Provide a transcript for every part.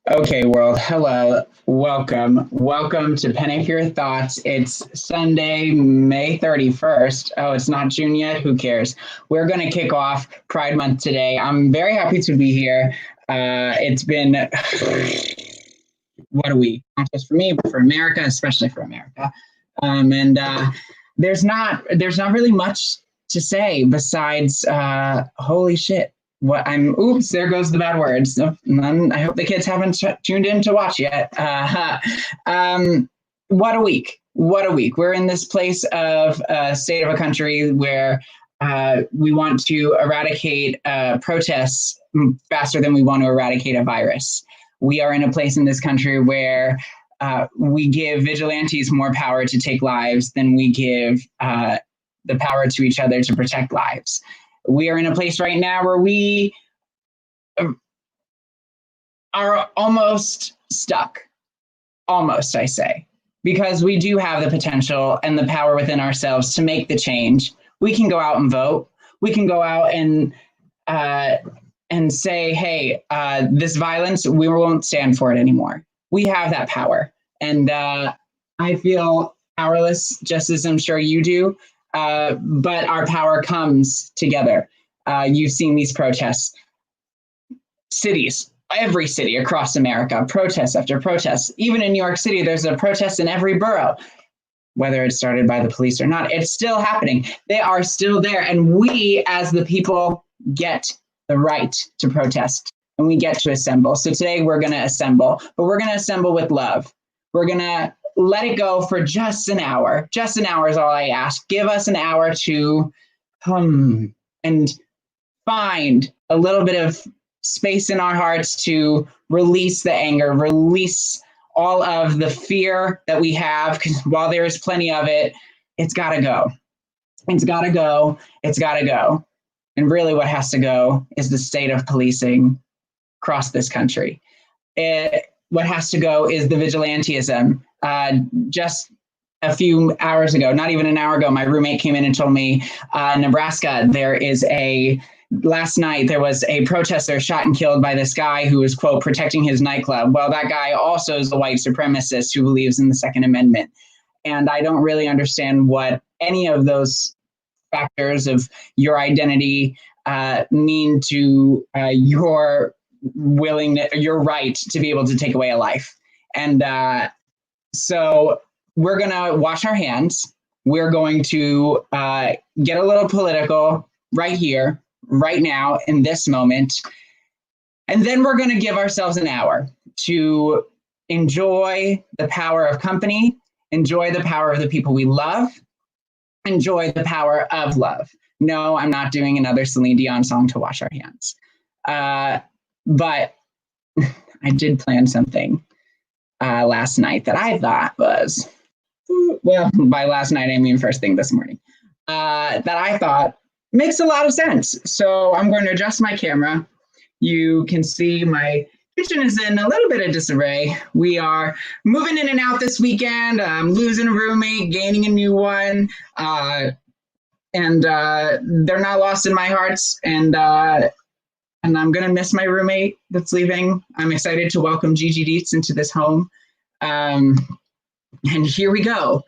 Okay, world. Hello. Welcome. Welcome to Penne Your Thoughts. It's Sunday, May 31st. Oh, it's not June yet. Who cares? We're going to kick off Pride Month today. I'm very happy to be here. It's been, what a week. Not just for me, but for America, especially for America. And there's not really much to say besides holy shit. Oops, there goes the bad words. I hope the kids haven't tuned in to watch yet. What a week. What a week. We're in this place of a state of a country where we want to eradicate protests faster than we want to eradicate a virus. We are in a place in this country where we give vigilantes more power to take lives than we give the power to each other to protect lives. We are in a place right now where we are almost stuck. Almost, I say, because we do have the potential and the power within ourselves to make the change. We can go out and vote. We can go out and say, hey, this violence, we won't stand for it anymore. We have that power. And I feel powerless, just as I'm sure you do. But our power comes together. You've seen these protests. Cities, every city across America, protests after protests. Even in New York City, there's a protest in every borough. Whether it's started by the police or not, it's still happening. They are still there. And we, as the people, get the right to protest. And we get to assemble. So today we're going to assemble. But we're going to assemble with love. We're going to let it go for just an hour. Just an hour is all I ask. Give us an hour to come and find a little bit of space in our hearts to release the anger, release all of the fear that we have, because while there is plenty of it, it's got to go. It's got to go. It's got to go. And really what has to go is the state of policing across this country. What has to go is the vigilantism. Just a few hours ago, not even an hour ago, my roommate came in and told me, Nebraska, last night there was a protester shot and killed by this guy who was, quote, protecting his nightclub. Well, that guy also is a white supremacist who believes in the Second Amendment. And I don't really understand what any of those factors of your identity mean to your right to be able to take away a life. And so we're going to wash our hands. We're going to get a little political right here, right now, in this moment. And then we're going to give ourselves an hour to enjoy the power of company, enjoy the power of the people we love, enjoy the power of love. No, I'm not doing another Celine Dion song to wash our hands. But I did plan something last night that I thought was, well, by last night, I mean first thing this morning, that I thought makes a lot of sense. So I'm going to adjust my camera. You can see my kitchen is in a little bit of disarray. We are moving in and out this weekend. I'm losing a roommate, gaining a new one. And they're not lost in my hearts. And I'm going to miss my roommate that's leaving. I'm excited to welcome Gigi Dietz into this home. And here we go.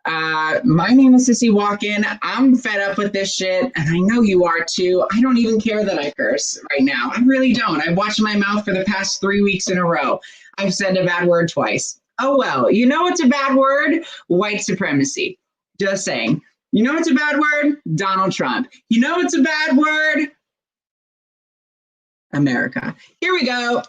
My name is Sissy Walken. I'm fed up with this shit, and I know you are too. I don't even care that I curse right now. I really don't. I've watched my mouth for the past 3 weeks in a row. I've said a bad word twice. Oh well, you know what's a bad word? White supremacy. Just saying. You know what's a bad word? Donald Trump. You know what's a bad word? America. Here we go.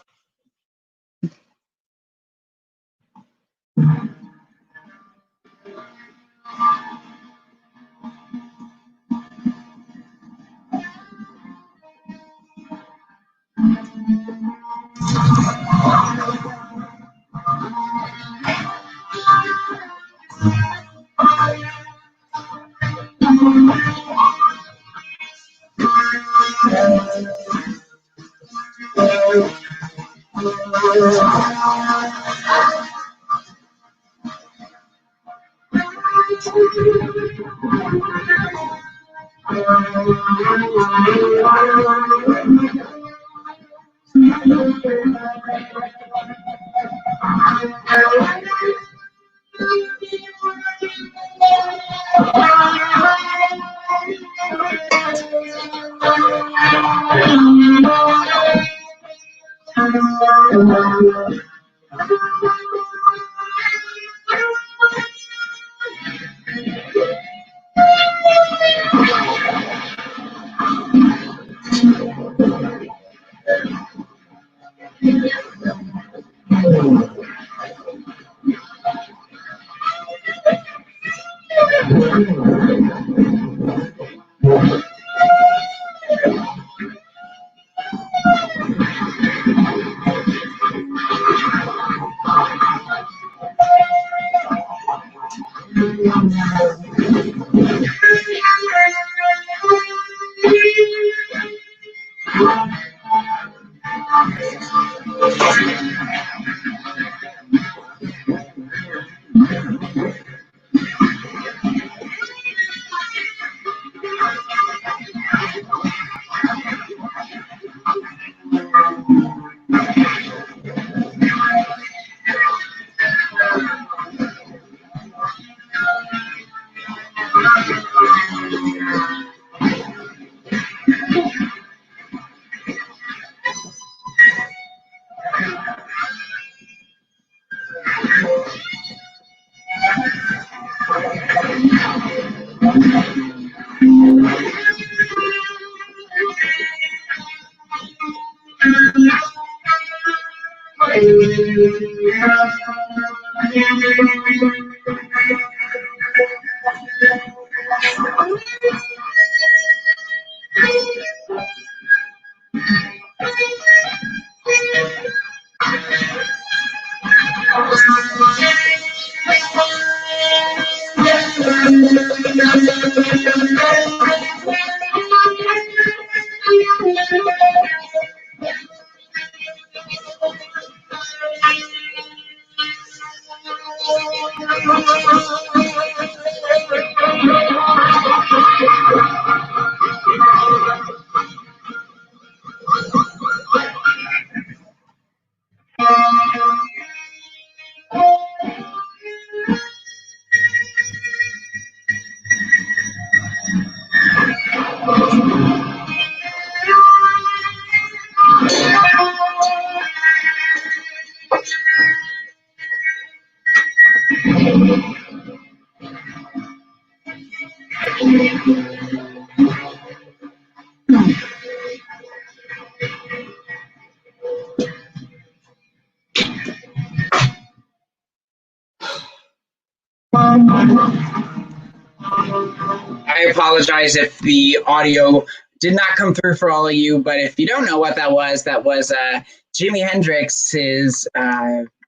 I apologize if the audio did not come through for all of you, but if you don't know what that was Jimi Hendrix's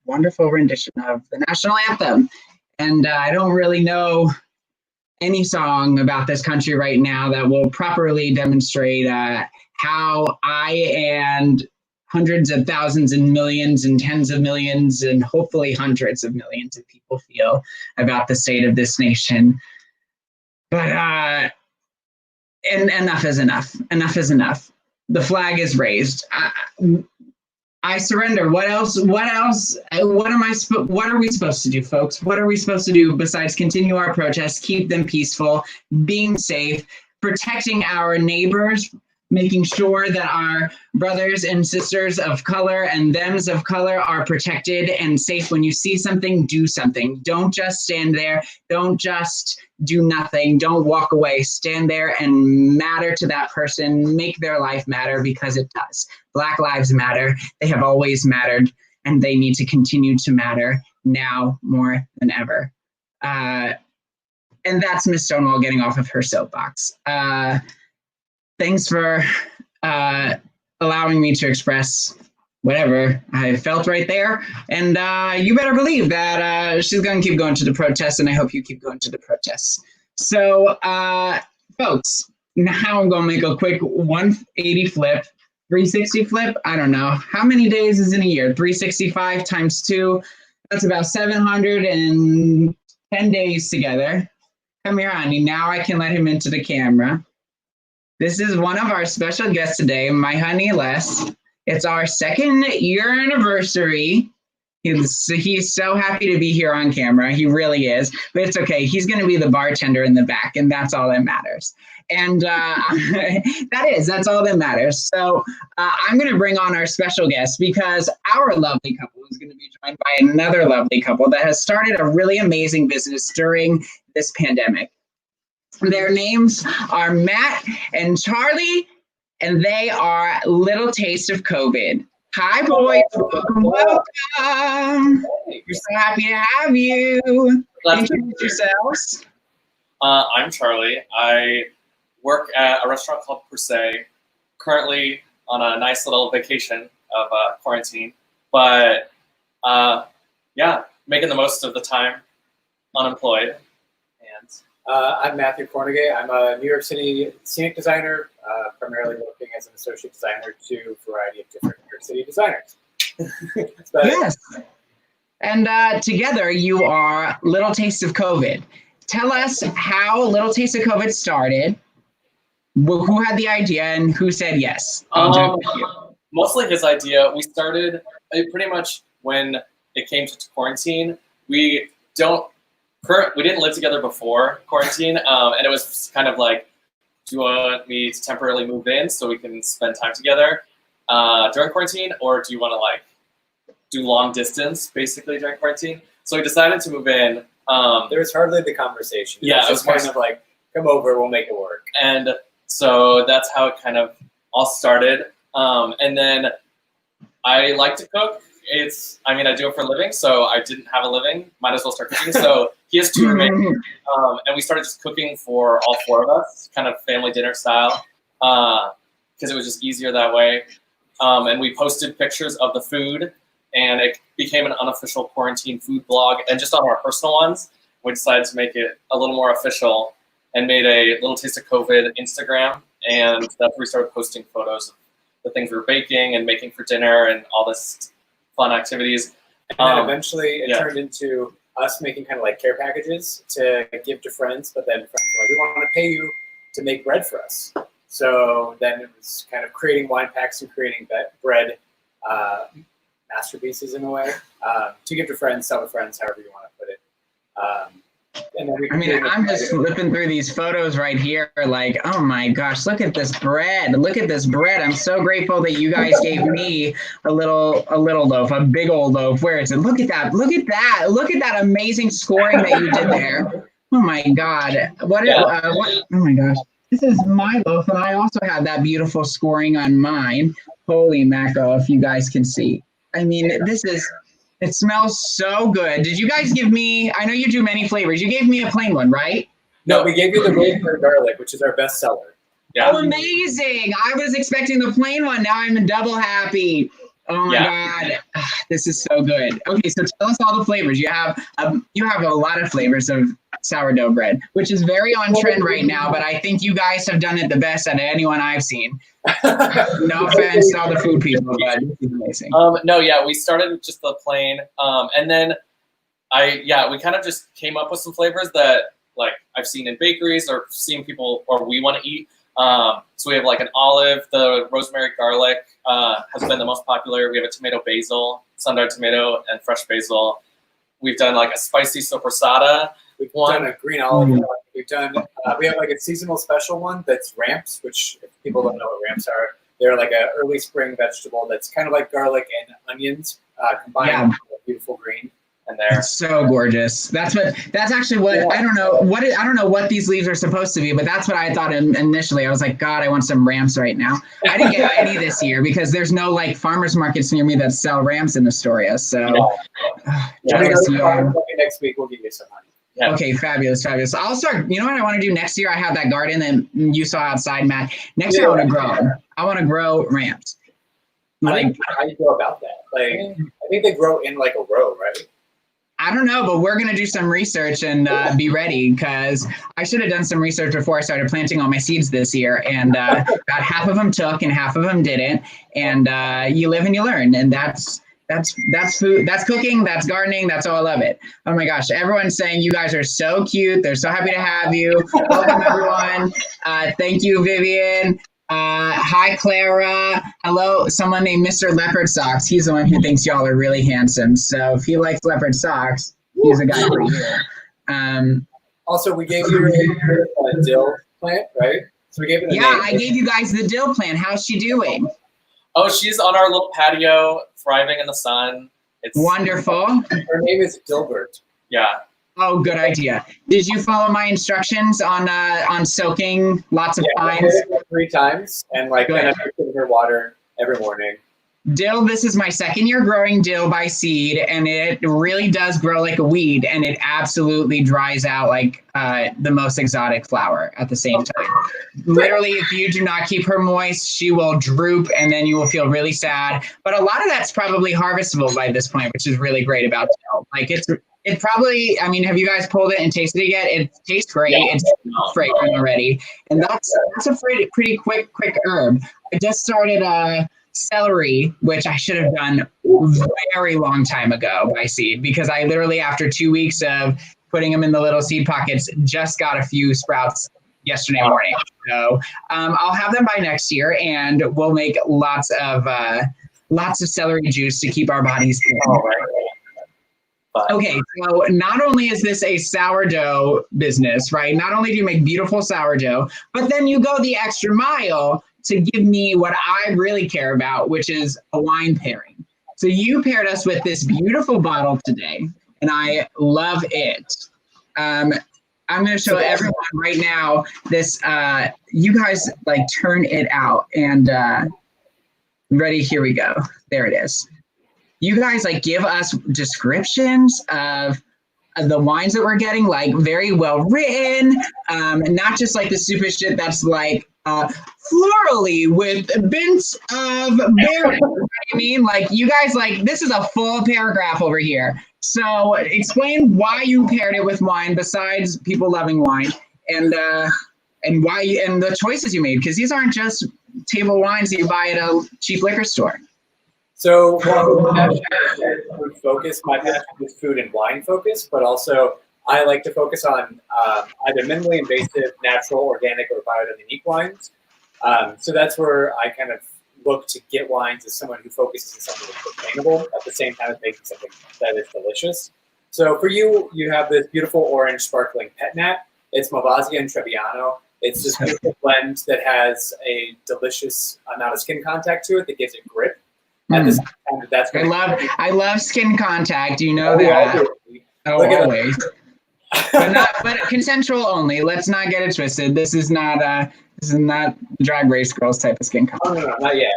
wonderful rendition of the national anthem. And I don't really know any song about this country right now that will properly demonstrate how I and hundreds of thousands and millions and tens of millions and hopefully hundreds of millions of people feel about the state of this nation. But and enough is enough. Enough is enough. The flag is raised. I surrender. What else? What else? What are we supposed to do, folks? What are we supposed to do besides continue our protests, keep them peaceful, being safe, protecting our neighbors, making sure that our brothers and sisters of color and thems of color are protected and safe. When you see something, do something. Don't just stand there. Don't just do nothing. Don't walk away. Stand there and matter to that person. Make their life matter, because it does. Black lives matter. They have always mattered, and they need to continue to matter now more than ever. And that's Miss Stonewall getting off of her soapbox. Thanks for allowing me to express whatever I felt right there. And you better believe that she's going to keep going to the protests, and I hope you keep going to the protests. So, folks, now I'm going to make a quick 180 flip, 360 flip. I don't know. How many days is in a year? 365 times 2. That's about 710 days together. Come here, honey. Now I can let him into the camera. This is one of our special guests today, my honey Les. It's our 2nd year anniversary He's so happy to be here on camera. He really is. But it's okay. He's going to be the bartender in the back, and that's all that matters. And that's all that matters. So I'm going to bring on our special guest because our lovely couple is going to be joined by another lovely couple that has started a really amazing business during this pandemic. Their names are Matt and Charlie, and they are Little Taste of COVID. Hi, boys. Welcome. We're so happy to have you. Introduce yourselves. I'm Charlie. I work at a restaurant called Per Se, currently on a nice little vacation of quarantine. But making the most of the time unemployed. And I'm Matthew Cornegay. I'm a New York City scenic designer, primarily working as an associate designer to a variety of different New York City designers. Yes. And together you are Little Taste of COVID. Tell us how Little Taste of COVID started, who had the idea, and who said yes. Mostly his idea. We started pretty much when it came to quarantine. We didn't live together before quarantine, and it was kind of like, do you want me to temporarily move in so we can spend time together during quarantine, or do you want to like do long distance basically during quarantine? So we decided to move in. There was hardly the conversation. It was just kind of like, come over, we'll make it work. And so that's how it kind of all started. And then I like to cook. I do it for a living, so I didn't have a living. Might as well start cooking. So he has 2 roommates, and we started just cooking for all 4 of us, kind of family dinner style, because it was just easier that way. And we posted pictures of the food, and it became an unofficial quarantine food blog. And just on our personal ones, we decided to make it a little more official and made a Little Taste of COVID Instagram, and that's where we started posting photos of the things we were baking and making for dinner and all this fun activities. And then eventually it turned into us making kind of like care packages to give to friends, but then friends were like, we want to pay you to make bread for us. So then it was kind of creating wine packs and creating bread masterpieces in a way to give to friends, sell to friends, however you want to put it. And then I'm just flipping through these photos right here, like, oh my gosh, look at this bread. Look at this bread. I'm so grateful that you guys gave me a little loaf, a big old loaf. Where is it? Look at that. Look at that. Look at that amazing scoring that you did there. Oh my God. Oh my gosh. This is my loaf, and I also have that beautiful scoring on mine. Holy mackerel, if you guys can see. I mean, it smells so good. Did you guys give me, I know you do many flavors. You gave me a plain one, right? No, we gave you the rosemary garlic, which is our best seller. Yeah. Oh, amazing. I was expecting the plain one. Now I'm double happy. Oh my God. This is so good. Okay, so tell us all the flavors. You have a lot of flavors of sourdough bread, which is very on trend right now, but I think you guys have done it the best out of anyone I've seen. No offense to all the food people, but this is amazing. We started with just the plain, and then we kind of just came up with some flavors that like I've seen in bakeries or seen people or we want to eat. So we have like an olive, the rosemary garlic has been the most popular. We have a tomato basil, sun-dried tomato, and fresh basil. We've done like a spicy sopressata. We've done a green olive. We've done. We have like a seasonal special one that's ramps, which if people don't know what ramps are, they're like an early spring vegetable that's kind of like garlic and onions combined with a beautiful green. And there, it's so gorgeous. That's actually what I don't know what these leaves are supposed to be, but that's what I thought initially. I was like, God, I want some ramps right now. I didn't get any this year because there's no like farmers markets near me that sell ramps in Astoria. So next week we'll give you some honey. Yeah. Okay, fabulous. I'll start. You know what I want to do next year? I have that garden that you saw outside, Matt. Next year I want to grow ramps. Like, how do you go about that? Like, I think they grow in like a row, right? I don't know, but we're going to do some research and be ready because I should have done some research before I started planting all my seeds this year. And about half of them took and half of them didn't. And you live and you learn. And that's food, that's cooking, that's gardening, that's all. I love it. Oh my gosh, everyone's saying you guys are so cute. They're so happy to have you. Welcome, everyone. Thank you, Vivian. Hi, Clara. Hello, someone named Mr. Leopard Socks. He's the one who thinks y'all are really handsome. So if he likes leopard socks, he's a guy for you. Also, we gave you a dill plant, right? So we gave it a name. I gave you guys the dill plant. How's she doing? Oh, she's on our little patio, thriving in the sun. It's wonderful. Her name is Dilbert. Yeah. Oh, good idea. Did you follow my instructions on soaking lots of pines? 3 times, and and I put her water every morning. Dill, this is my second year growing dill by seed, and it really does grow like a weed, and it absolutely dries out like the most exotic flower at the same time. Literally, if you do not keep her moist, she will droop, and then you will feel really sad. But a lot of that's probably harvestable by this point, which is really great about dill. Like it probably, I mean, have you guys pulled it and tasted it yet? It tastes great. Yeah. It's fragrant already, and that's a pretty quick herb. I just started celery, which I should have done very long time ago by seed, because I literally, after 2 weeks of putting them in the little seed pockets, just got a few sprouts yesterday morning. So I'll have them by next year, and we'll make lots of celery juice to keep our bodies clean. Okay, so not only is this a sourdough business, right? Not only do you make beautiful sourdough, but then you go the extra mile to give me what I really care about, which is a wine pairing. So you paired us with this beautiful bottle today, and I love it. I'm going to show everyone right now this. You guys turn it out, and ready? Here we go. There it is. You guys give us descriptions of the wines that we're getting, very well written, not just the stupid shit that's florally with bits of berry. You know what I mean? You guys, this is a full paragraph over here. So explain why you paired it with wine, besides people loving wine, and why and the choices you made, because these aren't just table wines that you buy at a cheap liquor store. So, my passion is food focus. My passion is food and wine focus, but also I like to focus on either minimally invasive, natural, organic, or biodynamic wines. So that's where I kind of look to get wines as someone who focuses on something that's sustainable at the same time as making something that is delicious. So for you, you have this beautiful orange sparkling Penne. It's Malvasia and Trebbiano. It's this beautiful blend that has a delicious amount of skin contact to it that gives it grip. At this time, that's I love skin contact. You know that. Oh, always. but consensual only. Let's not get it twisted. This is not Drag Race Girls type of skin contact. No, not yet.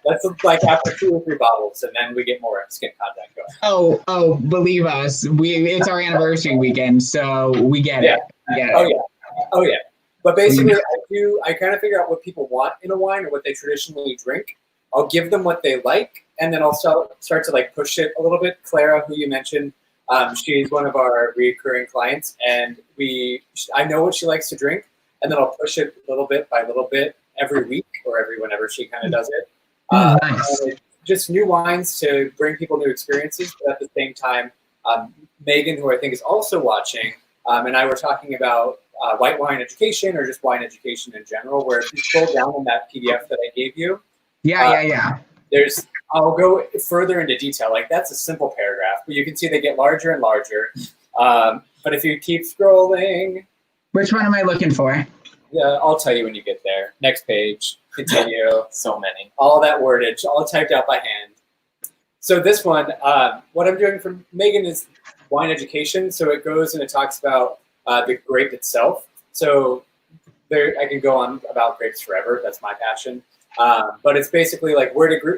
That's after 2 or 3 bottles, and then we get more skin contact going. Oh, believe us, it's our anniversary weekend, so we get it. Oh yeah. But basically, I kind of figure out what people want in a wine or what they traditionally drink. I'll give them what they like, and then I'll start to push it a little bit. Clara, who you mentioned, she's one of our recurring clients, and I know what she likes to drink, and then I'll push it little bit by little bit every week or whenever she kind of does it. Nice. Just new wines to bring people new experiences, but at the same time, Megan, who I think is also watching, and I were talking about white wine education or just wine education in general, where if you scroll down on that PDF that I gave you, Yeah. I'll go further into detail. That's a simple paragraph, but you can see they get larger and larger. But if you keep scrolling, which one am I looking for? Yeah, I'll tell you when you get there. Next page. Continue. So many. All that wordage, all typed out by hand. So this one, what I'm doing for Megan is wine education. So it goes and it talks about the grape itself. So I can go on about grapes forever. That's my passion. But it's basically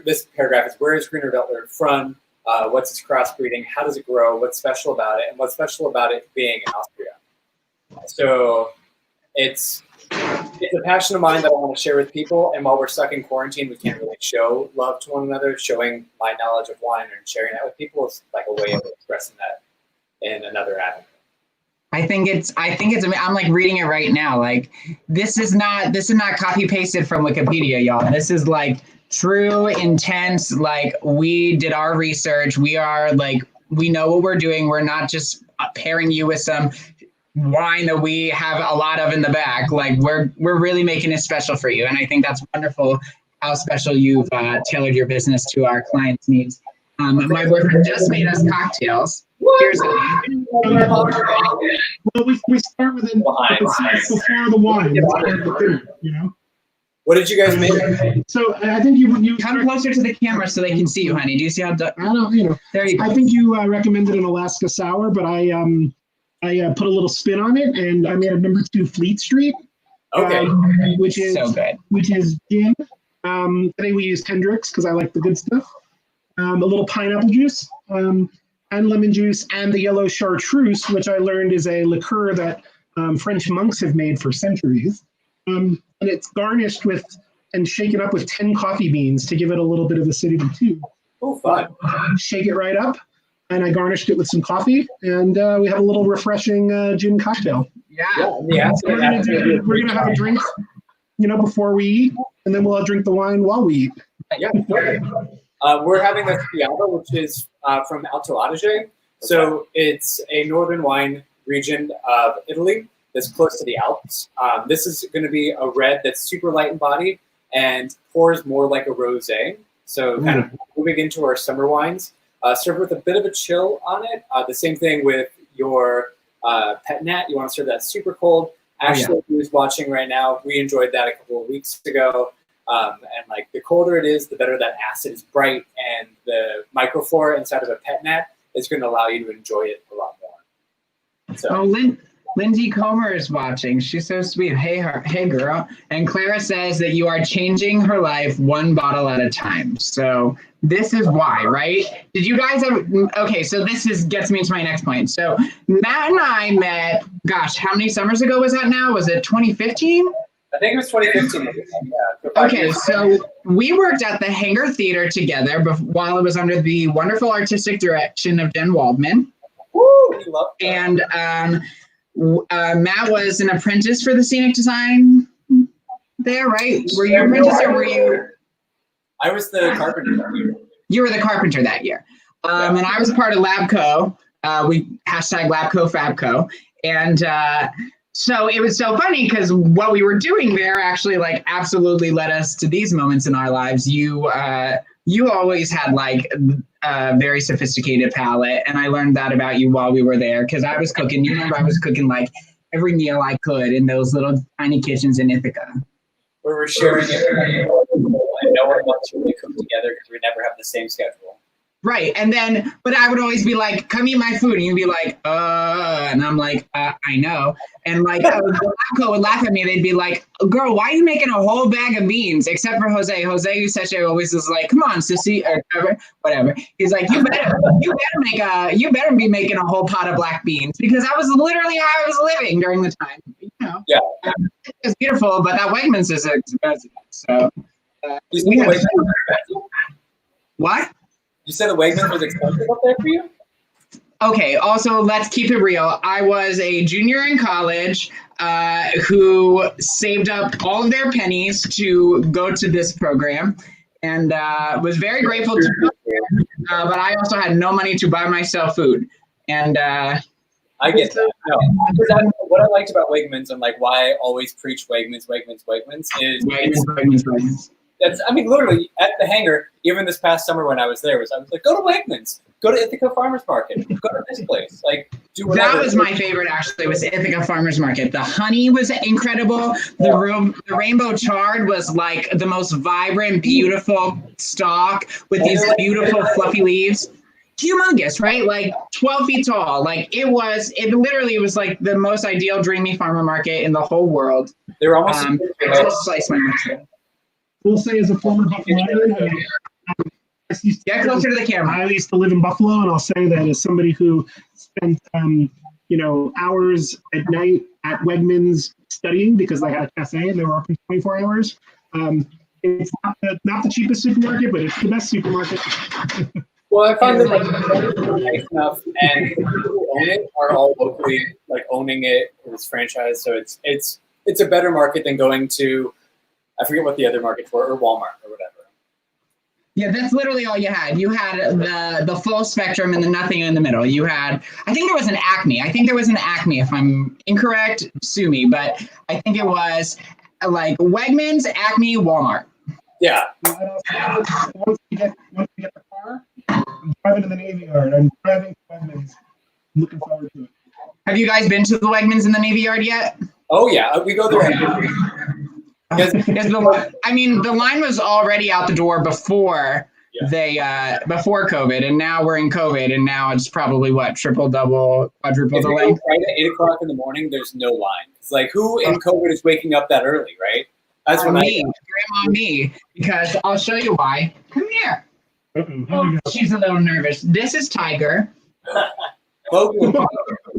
this paragraph is where is Grüner Veltliner from? What's its crossbreeding? How does it grow? What's special about it? And what's special about it being in Austria? So it's a passion of mine that I want to share with people. And while we're stuck in quarantine, we can't really show love to one another. Showing my knowledge of wine and sharing that with people is a way of expressing that in another avenue. I think it's. I'm reading it right now. This is not copy pasted from Wikipedia, y'all. This is true, intense. We did our research. We are we know what we're doing. We're not just pairing you with some wine that we have a lot of in the back. Like we're really making it special for you, and I think that's wonderful how special you've tailored your business to our clients' needs. My boyfriend just made us cocktails. Here's Well, we start with it before the wine. The dinner, you know. What did you guys make? So I think you come closer to the camera so they can see you, honey. Do you see how? I don't, you know. There you go. I think you recommended an Alaska sour, but I put a little spin on it, and I made a number 2 Fleet Street. Okay. Which is so good. Which is gin. Today we use Hendrix because I like the good stuff. A little pineapple juice, and lemon juice, and the yellow chartreuse, which I learned is a liqueur that French monks have made for centuries. And it's garnished with and shaken up with 10 coffee beans to give it a little bit of acidity too. Oh, fun. Shake it right up, and I garnished it with some coffee, and we have a little refreshing gin cocktail. Yeah. So we're gonna have a drink, you know, before we eat, and then we'll drink the wine while we eat. Yeah. We're having a Schiava, which is from Alto Adige. So it's a northern wine region of Italy that's close to the Alps. This is going to be a red that's super light in body and pours more like a rosé. So kind of moving into our summer wines, served with a bit of a chill on it. The same thing with your pet nat. You want to serve that super cold. Ashley, who's watching right now, we enjoyed that a couple of weeks ago. And like the colder it is, the better that acid is bright, and the microflora inside of a pet nat is going to allow you to enjoy it a lot more. So. Lindsay Comer is watching. She's so sweet. Hey girl. And Clara says that you are changing her life one bottle at a time. So this is why, right? Did you guys ever? Okay, so gets me to my next point. So Matt and I met. Gosh, how many summers ago was that? Now was it 2015? I think it was 2015. Yeah, okay, so we worked at the Hangar Theater together while it was under the wonderful artistic direction of Jen Waldman. Woo! We love that. And Matt was an apprentice for the scenic design there, right? Were you an apprentice or were you? I was the carpenter. You were the carpenter that year. And I was part of LabCo. We #LabCo Fabco. And so it was so funny because what we were doing there actually like absolutely led us to these moments in our lives. You always had like a very sophisticated palate, and I learned that about you while we were there because I was cooking. You remember I was cooking like every meal I could in those little tiny kitchens in Ithaca. Where we're sharing it, and no one wants to really cook together because we never have the same schedule. Right. And then, but I would always be like, come eat my food. And you'd be like, and I'm like, I know. And like, LabCo would laugh at me. They'd be like, girl, why are you making a whole bag of beans? Except for Jose. Jose Useche always is like, come on, sissy, or whatever. He's like, you better be making a whole pot of black beans because that was literally how I was living during the time. You know? Yeah. It's beautiful, but that Wegmans is expensive. So what? You said the Wegmans was expensive up there for you? Okay, also, let's keep it real. I was a junior in college who saved up all of their pennies to go to this program and was very grateful to go there, but I also had no money to buy myself food. And I get that. No, what I liked about Wegmans and like why I always preach Wegmans is Wegmans. That's, I mean, literally at the hangar, even this past summer when I was there, I was like, go to Wegmans, go to Ithaca Farmers Market, go to this place, like do whatever. That was my favorite, actually, was Ithaca Farmers Market. The honey was incredible. The rainbow chard was like the most vibrant, beautiful stalk with these beautiful fluffy leaves. Humongous, right? Like 12 feet tall. Like it literally was like the most ideal dreamy farmer market in the whole world. They were almost just slice my mouth. We'll say as a former Buffaloan, get closer to the camera. I used to live in Buffalo, and I'll say that as somebody who spent hours at night at Wegmans studying because they had a cafe and they were open 24 hours. It's not the cheapest supermarket, but it's the best supermarket. Well, I find that like nice enough, and the people who own it are all locally like owning it. It's franchised, so it's a better market than going to, I forget what the other markets were, or Walmart or whatever. Yeah, that's literally all you had. You had the full spectrum and the nothing in the middle. You had, I think there was an Acme. I think there was an Acme. If I'm incorrect, sue me. But I think it was like Wegmans, Acme, Walmart. Yeah. Once we get the car, I'm driving to the Navy Yard. I'm driving to Wegmans. I'm looking forward to it. Have you guys been to the Wegmans in the Navy Yard yet? Oh yeah, we go there. The line was already out the door before before COVID, and now we're in COVID, and now it's probably what, triple, double, quadruple If the you lane. go right at 8 o'clock in the morning, there's no line. It's like, who in COVID is waking up that early, right? That's when Grandma me, because I'll show you why. Come here. Oh, she's a little nervous. This is Tiger.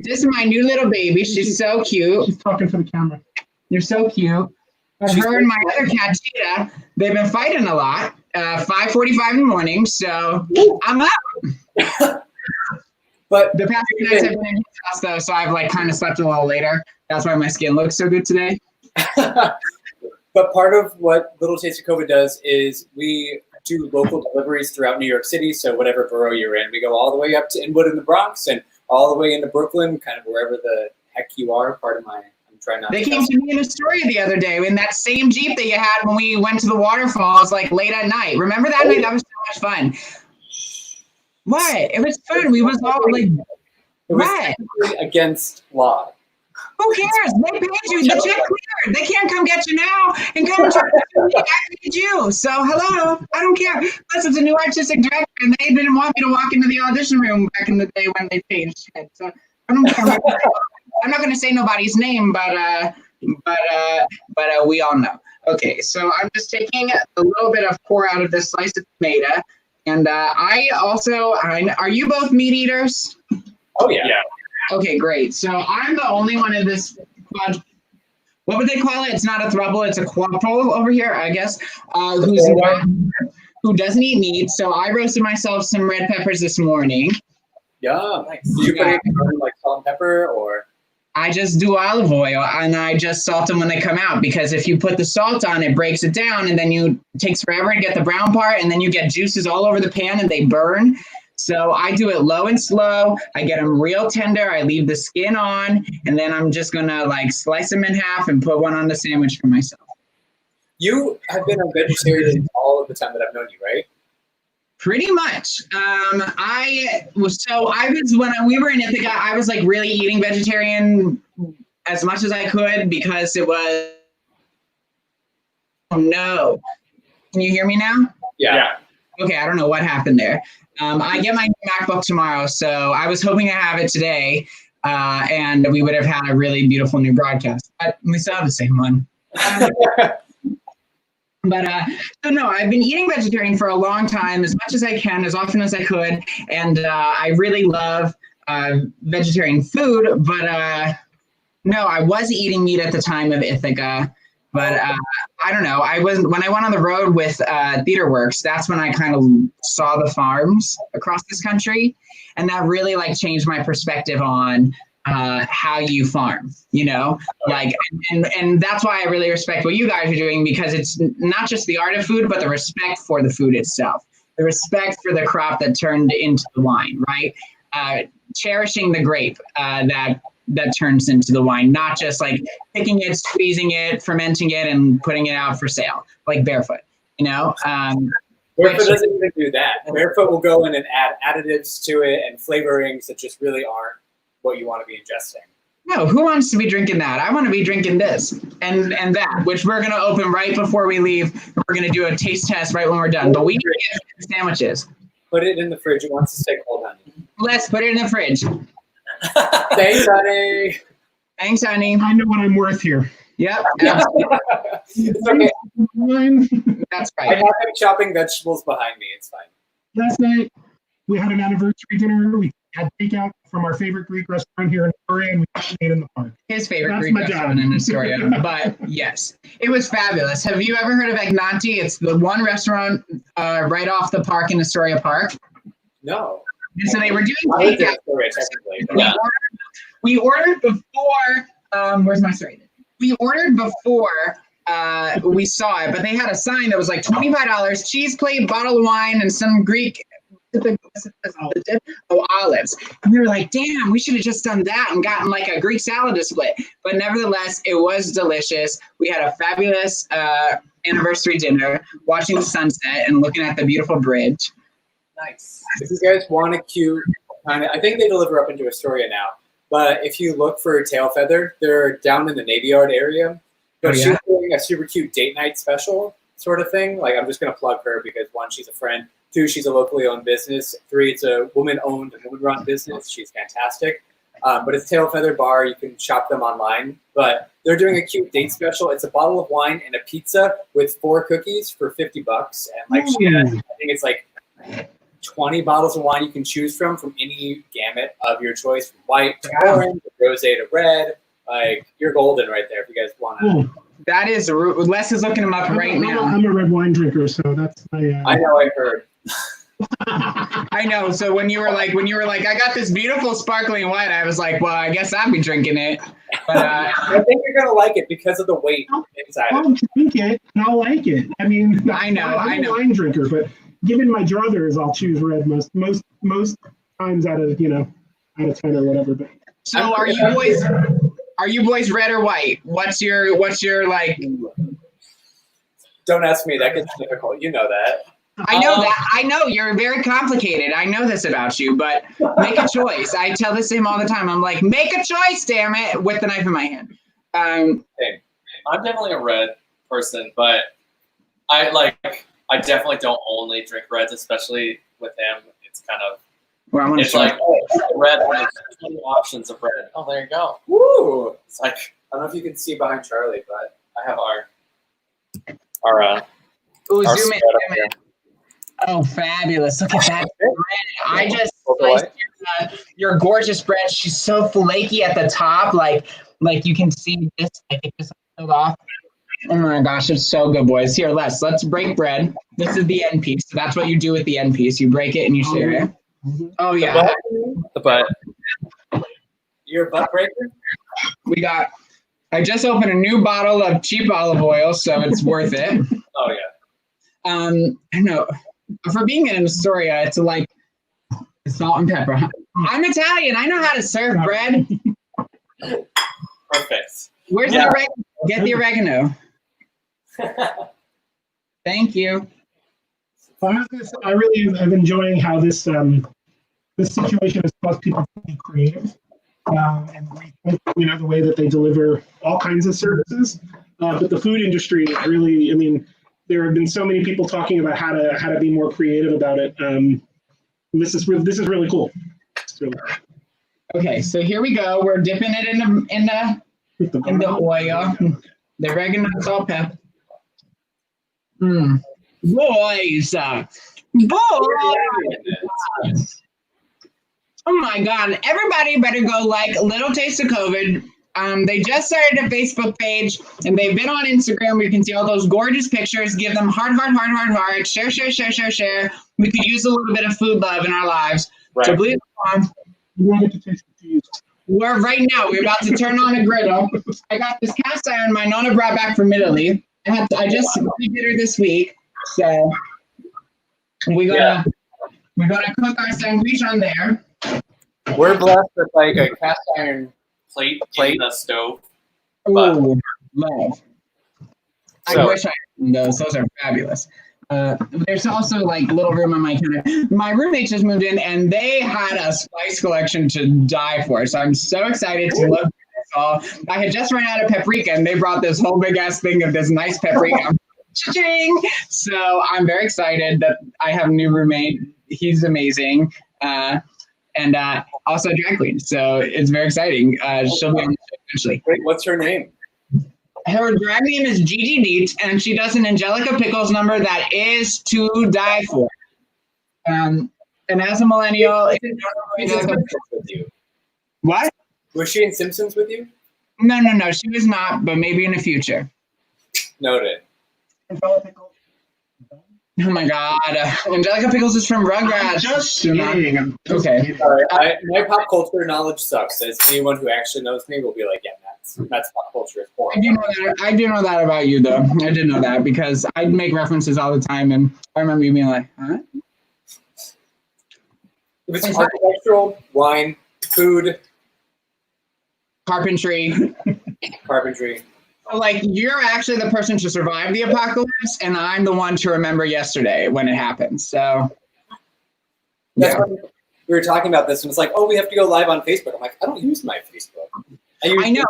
This is my new little baby. She's so cute. She's talking to the camera. You're so cute. But her and my other cat, Cheetah, they've been fighting a lot. 5:45 in the morning, so I'm up. But The past few nights I've been in his house, though, so I've like kind of slept a little later. That's why my skin looks so good today. But part of what Little Taste of COVID does is we do local deliveries throughout New York City. So whatever borough you're in, we go all the way up to Inwood in the Bronx and all the way into Brooklyn, kind of wherever the heck you are. Pardon my, I'm trying not They to. came to me in Astoria the other day in that same Jeep that you had when we went to the waterfalls, like late at night. Remember that night? That was so much fun. What? It was fun. We was all like, It was what? technically against law. Who cares? They paid you. The check cleared. They can't come get you now and come try to me. I paid you. So hello, I don't care. Plus, it's a new artistic director, and they didn't want me to walk into the audition room back in the day when they changed it. So I don't care. I'm not going to say nobody's name, but we all know. Okay, so I'm just taking a little bit of pour out of this slice of tomato, and are you both meat eaters? Oh yeah. Okay, great. So I'm the only one in this quad. What would they call it? It's not a throuple, it's a quadruple over here, I guess. Who doesn't eat meat? So I roasted myself some red peppers this morning. Yeah, nice. Did you put it in like salt and pepper, or? I just do olive oil and I just salt them when they come out, because if you put the salt on, it breaks it down, and then it takes forever to get the brown part, and then you get juices all over the pan and they burn. So I do it low and slow. I get them real tender. I leave the skin on, and then I'm just gonna like slice them in half and put one on the sandwich for myself. You have been a vegetarian all of the time that I've known you, right? Pretty much. When we were in Ithaca, I was like really eating vegetarian as much as I could, because it was, oh no. Can you hear me now? Yeah. Okay, I don't know what happened there. I get my MacBook tomorrow, so I was hoping to have it today, and we would have had a really beautiful new broadcast. But we still have the same one. So no, I've been eating vegetarian for a long time, as much as I can, as often as I could, and I really love vegetarian food. But no, I was eating meat at the time of Ithaca. But I don't know. When I went on the road with TheaterWorks, that's when I kind of saw the farms across this country, and that really like changed my perspective on how you farm. You know, like, and that's why I really respect what you guys are doing, because it's not just the art of food, but the respect for the food itself, the respect for the crop that turned into the wine, right? Cherishing the grape that turns into the wine, not just like picking it, squeezing it, fermenting it, and putting it out for sale, like Barefoot, you know? Barefoot doesn't even do that. Barefoot will go in and add additives to it and flavorings that just really aren't what you want to be ingesting. No, who wants to be drinking that? I want to be drinking this and that, which we're going to open right before we leave. We're going to do a taste test right when we're done, but we need to get sandwiches. Put it in the fridge. It wants to stay cold, honey. Let's put it in the fridge. Thanks, honey. Thanks, honey. I know what I'm worth here. Yep. It's okay. That's I right. have been chopping vegetables behind me. It's fine. Last night, we had an anniversary dinner. We had takeout from our favorite Greek restaurant here in Astoria, and we ate in the park. His favorite That's Greek my restaurant job. in Astoria. But yes, it was fabulous. Have you ever heard of Egnanti? It's the one restaurant right off the park in Astoria Park. No. And so they were doing I lived in takeout. Astoria, technically. Yeah. We ordered before. Where's my story? We ordered before we saw it, but they had a sign that was like $25, cheese plate, bottle of wine, and some Greek olives. And we were like, damn, we should have just done that and gotten like a Greek salad to split. But nevertheless, it was delicious. We had a fabulous anniversary dinner, watching the sunset and looking at the beautiful bridge. Nice. If you guys want a cute kind of, I think they deliver up into Astoria now. But if you look for Tail Feather, they're down in the Navy Yard area. But she's doing a super cute date night special sort of thing. Like, I'm just going to plug her because 1, she's a friend. 2, she's a locally owned business. 3, it's a woman-owned and woman-run business. She's fantastic. But it's Tail Feather Bar. You can shop them online. But they're doing a cute date special. It's a bottle of wine and a pizza with 4 cookies for $50. And like, she has, I think it's like 20 bottles of wine you can choose from any gamut of your choice, from white to orange, rose to red. Like, you're golden right there if you guys want to. That is, Les is looking them up right now. I'm a red wine drinker, so that's my. I know, I heard. I know. So when you were like, I got this beautiful sparkling wine, I was like, well, I guess I'll be drinking it. But I think you're gonna like it because of the weight inside. I'll drink it and I'll like it. I mean, I know. I'm a wine drinker, but given my druthers, I'll choose red most times out of 10 or whatever. But so are you boys red or white? What's your like? Don't ask me. That gets difficult. You know that. I know that. I know you're very complicated. I know this about you, but make a choice. I tell this to him all the time. I'm like, make a choice, damn it, with the knife in my hand. I'm definitely a red person, but I definitely don't only drink reds, especially with him. It's kind of, it's like, red, there's 20 options of red. Oh, there you go. Woo! It's like, I don't know if you can see behind Charlie, but I have our zoom in. Oh, fabulous. Look at that bread. I just sliced your gorgeous bread. She's so flaky at the top. Like you can see this, like it just peeled off. Oh my gosh, it's so good, boys. Here, let's break bread. This is the end piece. So that's what you do with the end piece. You break it and you share it. Oh, yeah. The butt. You're a butt breaker? I just opened a new bottle of cheap olive oil, so it's worth it. Oh, yeah. I know. For being in Astoria, it's like salt and pepper. I'm Italian. I know how to serve bread. Perfect. Where's the oregano? Get the oregano. Thank you. Well, I really am enjoying how this situation has caused people to be creative and rethink, the way that they deliver all kinds of services. But the food industry really, I mean, there have been so many people talking about how to be more creative about it. This is really cool. Okay, so here we go. We're dipping it in the oil. The oregano, salt, pepper. Boys. Oh my God! Everybody better go like Little Taste of COVID. They just started a Facebook page and they've been on Instagram. You can see all those gorgeous pictures. Give them heart. Share. We could use a little bit of food love in our lives. Right. So please come on. We're about to turn on a griddle. I got this cast iron my Nonna brought back from Italy. I just did her this week. So we're gonna cook our sandwich on there. We're blessed with like a cast iron Plate in the stove. Oh, love. I wish I had those. Those are fabulous. There's also like little room on my counter. My roommate just moved in and they had a spice collection to die for. So I'm so excited to look at this all. I had just run out of paprika and they brought this whole big ass thing of this nice paprika. Cha-ching! So I'm very excited that I have a new roommate. He's amazing. And also drag queen. So it's very exciting. She'll be on the show eventually. Wait, what's her name? Her drag name is Gigi Deet, and she does an Angelica Pickles number that is to die for. And as a millennial, what? Was she in Simpsons with you? No. She was not, but maybe in the future. Noted. Oh my God. Angelica Pickles is from Rugrats. Just kidding. Okay. Sorry, my pop culture knowledge sucks. As anyone who actually knows me will be like, yeah, Matt. That's pop culture is horrible. I do know that about you, though. I did know that because I make references all the time, and I remember you being like, huh? If it's architectural, wine, food, Carpentry. Like, you're actually the person to survive the apocalypse, and I'm the one to remember yesterday when it happened. So, that's when we were talking about this, and it's like, oh, we have to go live on Facebook. I'm like, I don't use my Facebook. I know.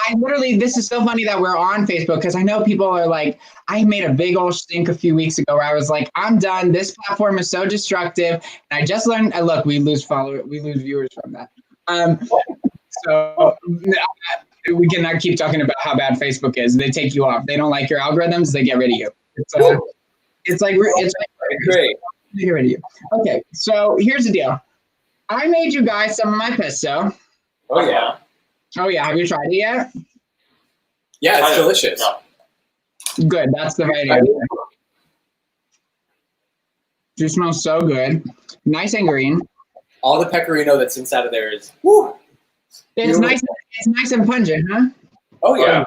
I literally, this is so funny that we're on Facebook because I know people are like, I made a big old stink a few weeks ago where I was like, I'm done. This platform is so destructive. And I just learned, look, we lose viewers from that. So we cannot keep talking about how bad Facebook is. They take you off. They don't like your algorithms. They get rid of you. It's like great. They get rid of you. Okay, so here's the deal. I made you guys some of my pesto. Oh yeah. Oh yeah. Have you tried it yet? Yeah, it's delicious. Yeah. Good. That's the right answer. It smells so good. Nice and green. All the pecorino that's inside of there is woo. It's nice. It's nice and pungent, huh? Oh yeah.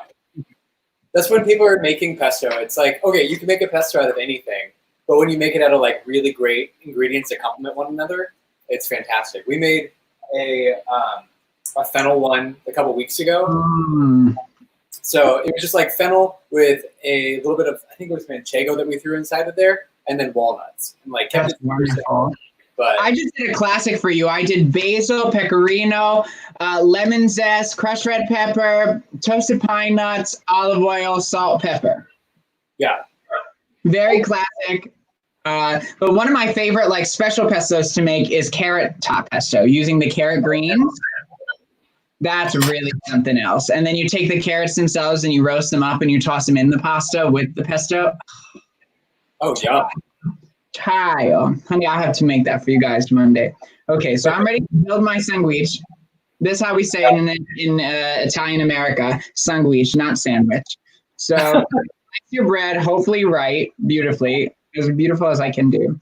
That's when people are making pesto. It's like, okay, you can make a pesto out of anything, but when you make it out of like really great ingredients that complement one another, it's fantastic. We made a fennel one a couple weeks ago. So it was just like fennel with a little bit of, I think it was manchego that we threw inside of there, and then walnuts, and like kept it wonderful. But I just did a classic for you. I did basil, pecorino, lemon zest, crushed red pepper, toasted pine nuts, olive oil, salt, pepper. yeah, Very classic. But one of my favorite like special pestos to make is carrot top pesto using the carrot greens. That's really something else. And then you take the carrots themselves and you roast them up and you toss them in the pasta with the pesto. oh yeah. Kyle, honey, I have to make that for you guys Monday. Okay, so I'm ready to build my sandwich. This is how we say it in Italian America, sandwich, not sandwich. So slice your bread, hopefully right, beautifully, as beautiful as I can do.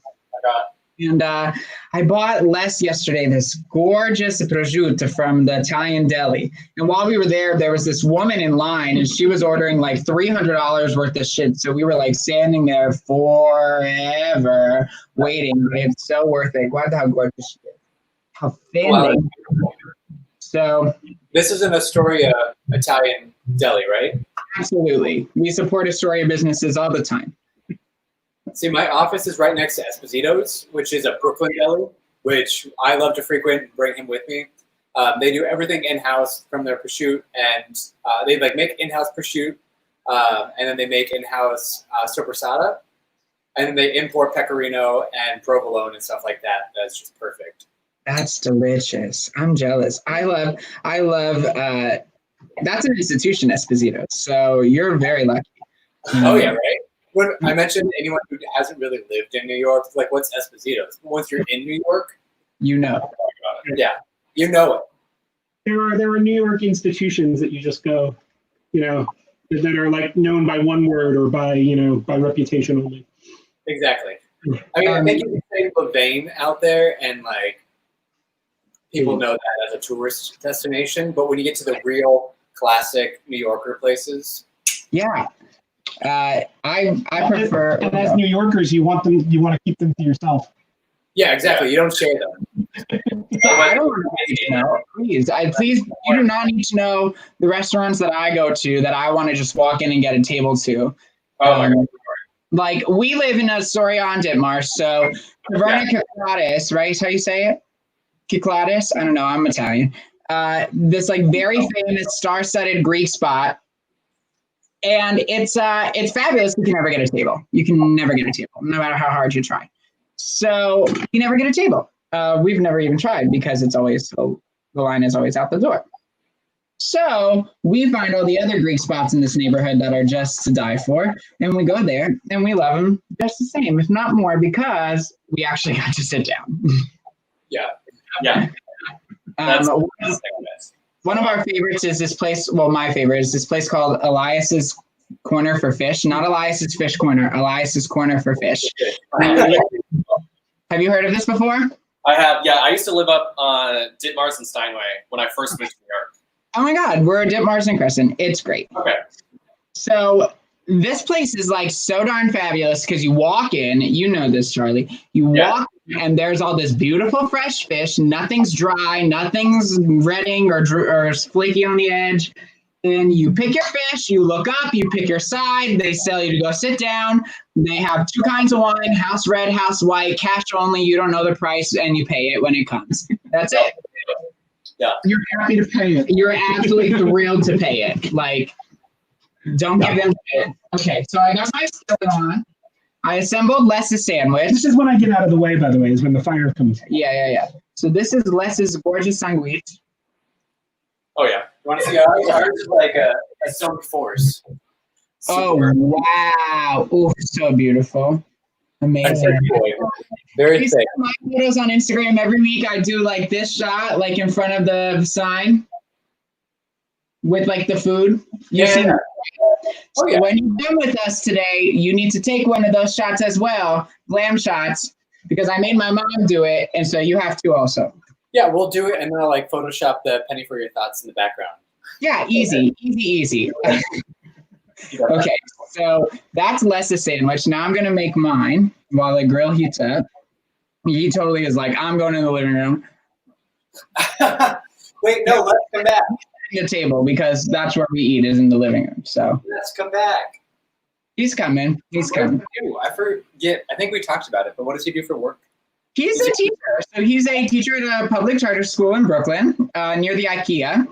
And I bought Les yesterday this gorgeous prosciutto from the Italian deli. And while we were there, there was this woman in line, and she was ordering like $300 worth of shit. So we were like standing there forever waiting. It's so worth it. Guarda how gorgeous she is. How thin. Wow. So This is an Astoria Italian deli, right? absolutely, we support Astoria businesses all the time. See, my office is right next to Esposito's, which is a Brooklyn deli, which I love to frequent and bring him with me. They do everything in-house from their prosciutto, and they like make in-house prosciutto, and then they make in-house soppressata, and then they import pecorino and provolone and stuff like that. That's just perfect. That's delicious. I'm jealous. I love, that's an institution, Esposito. So you're very lucky. Oh yeah, right? When I mentioned anyone who hasn't really lived in New York, like what's Esposito's? Once you're in New York, you know. yeah, you know it. There are New York institutions that you just go, that are like known by one word or by reputation only. Exactly. I mean, I think you can say Levain out there, and like people know that as a tourist destination, but when you get to the real classic New Yorker places, yeah. I prefer. And as New Yorkers, you want to keep them to yourself. yeah, exactly. You don't share them. I don't want to know. Please, you do not need to know the restaurants that I go to that I want to just walk in and get a table to. Oh my God. Like, we live in Astoria on Ditmars, so Taverna Cyclades, right? Is how you say it? Cyclades? I don't know. I'm Italian. This like very famous star-studded Greek spot. And it's fabulous. You can never get a table. You can never get a table, no matter how hard you try. So you never get a table. We've never even tried because it's always the line is always out the door. So we find all the other Greek spots in this neighborhood that are just to die for, and we go there and we love them just the same, if not more, because we actually got to sit down. Yeah. Yeah. One of our favorites is this place. Well, my favorite is this place called Elias's Corner for Fish. Not Elias's Fish Corner. Elias's Corner for Fish. Have you heard of this before? I have. Yeah, I used to live up on Ditmars and Steinway when I first moved to New York. Oh my God, we're at Mars and Crescent. It's great. Okay. So this place is like so darn fabulous because you walk in, you know this, Charlie. You walk in and there's all this beautiful fresh fish. Nothing's dry, nothing's redding or flaky on the edge. And you pick your fish, you look up, you pick your side. They tell you to go sit down. They have 2 kinds of wine, house red, house white, cash only. You don't know the price and you pay it when it comes. That's it. Yeah. You're happy to pay it. You're absolutely thrilled to pay it. Like, don't give them credit. Okay, so I got my skillet on. I assembled Les's sandwich. This is when I get out of the way, by the way, is when the fire comes. Yeah. So this is Les's gorgeous sandwich. Oh yeah. You want to see ours? Ours is like a silk force. Oh, wow. Oh, so beautiful. Amazing. Very You thick. see my photos on Instagram every week. I do like this shot, like in front of the sign with like the food. You see that? Oh, yeah. So when you're done with us today, you need to take one of those shots as well, glam shots, because I made my mom do it, and so you have to also. Yeah, we'll do it, and then I'll like Photoshop the penny for your thoughts in the background. Yeah, easy. Okay, so that's Les's sandwich. Now I'm gonna make mine while the grill heats up. He totally is like, I'm going in the living room. Wait, no, let's come back. The table because that's where we eat is in the living room. So Let's come back. he's coming. He's coming. I forget. I think we talked about it, but what does he do for work? He's a teacher. So he's a teacher at a public charter school in Brooklyn, near the IKEA.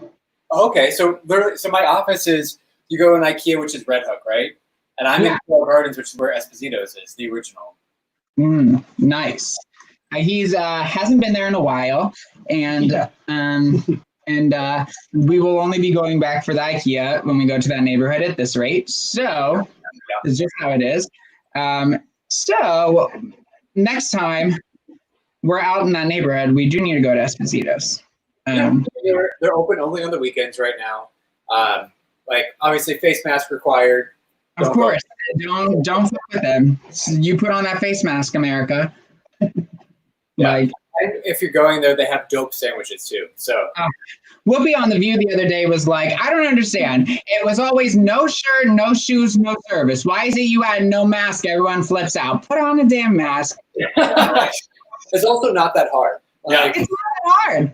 Oh, okay, so literally, so my office is, you go in IKEA, which is Red Hook, right? And I'm in Floral Gardens, which is where Esposito's is, the original. Nice. He's hasn't been there in a while, and we will only be going back for the IKEA when we go to that neighborhood at this rate. So it's just how it is. So next time we're out in that neighborhood, we do need to go to Esposito's. They're open only on the weekends right now. Like obviously face mask required. Of course, don't fuck with them. You put on that face mask, America. And if you're going there, they have dope sandwiches too. So Whoopi on The View the other day was like, I don't understand. It was always no shirt, no shoes, no service. Why is it you had no mask? Everyone flips out. Put on a damn mask. it's also not that hard. It's not that hard.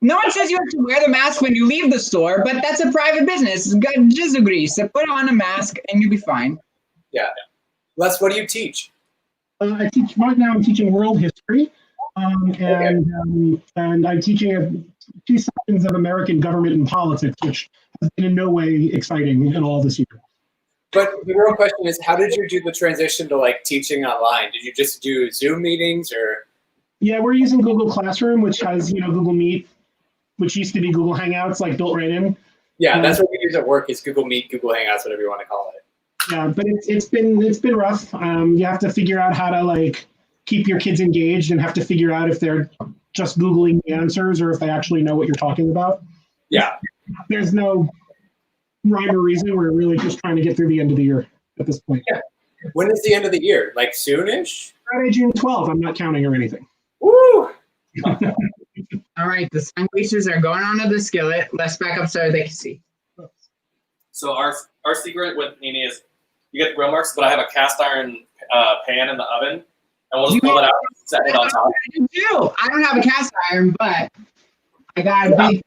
No one says you have to wear the mask when you leave the store, but that's a private business. It's got jizzle grease. So put on a mask and you'll be fine. Yeah. Les, what do you teach? I teach right now. I'm teaching world history, and I'm teaching 2 sections of American government and politics, which has been in no way exciting at all this year. But the real question is, how did you do the transition to like teaching online? Did you just do Zoom meetings or? Yeah, we're using Google Classroom, which has Google Meet, which used to be Google Hangouts, like built right in. Yeah, that's what we use at work is Google Meet, Google Hangouts, whatever you want to call it. Yeah, but it's been rough. You have to figure out how to like keep your kids engaged and have to figure out if they're just Googling the answers or if they actually know what you're talking about. Yeah. There's no rhyme or reason. We're really just trying to get through the end of the year at this point. Yeah. When is the end of the year? Like soonish? Friday, June 12th. I'm not counting or anything. Woo! All right, the sandwiches are going onto the skillet. Let's back up so they can see. So our secret with Panini is you get grill marks, but I have a cast iron pan in the oven, and we'll just pull it out and set it on top. I don't have a cast iron, but I got I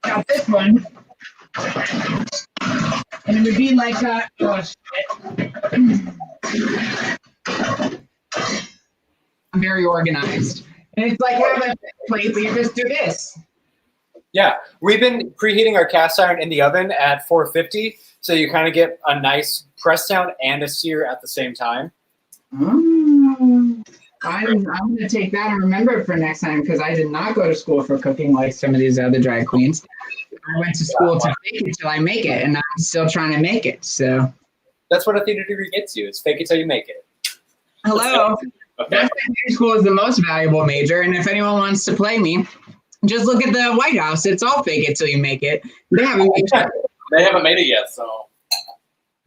got this one. And it would be like I'm very organized. And it's like have a plate, but you just do this. Yeah, we've been preheating our cast iron in the oven at 450, so you kind of get a nice press down and a sear at the same time. I'm going to take that and remember it for next time because I did not go to school for cooking like some of these other drag queens. I went to school to fake it till I make it, and I'm still trying to make it. So that's what a theater degree gets you: is fake it till you make it. Hello. Okay. That's why theater school is the most valuable major, and if anyone wants to play me, just look at the White House. It's all fake it till you make it. They haven't made it. They haven't made it yet, so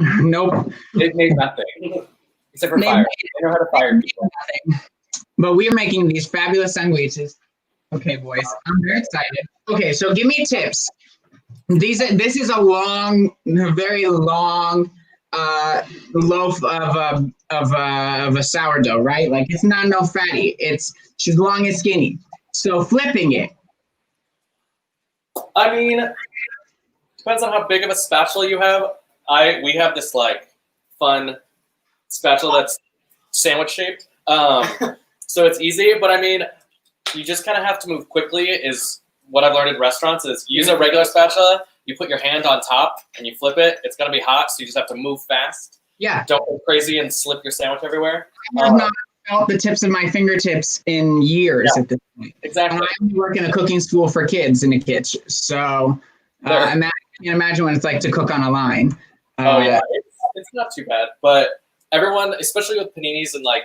Nope. They've made nothing except for fire. They know how to fire people. Nothing. But we are making these fabulous sandwiches. Okay, boys, I'm very excited. Okay, so give me tips. This is a long, very long loaf of a sourdough, right? Like it's not no fatty. She's long and skinny. So flipping it. I mean, depends on how big of a spatula you have. We have this like fun spatula that's sandwich shaped. So it's easy, but I mean, you just kind of have to move quickly is what I've learned in restaurants is use a regular spatula, you put your hand on top and you flip it. It's going to be hot, so you just have to move fast. Yeah. Don't go crazy and slip your sandwich everywhere. I have not felt the tips of my fingertips in years at this point. Exactly. And I work in a cooking school for kids in a kitchen, so I can't imagine what it's like to cook on a line. It's not too bad, but everyone, especially with paninis and like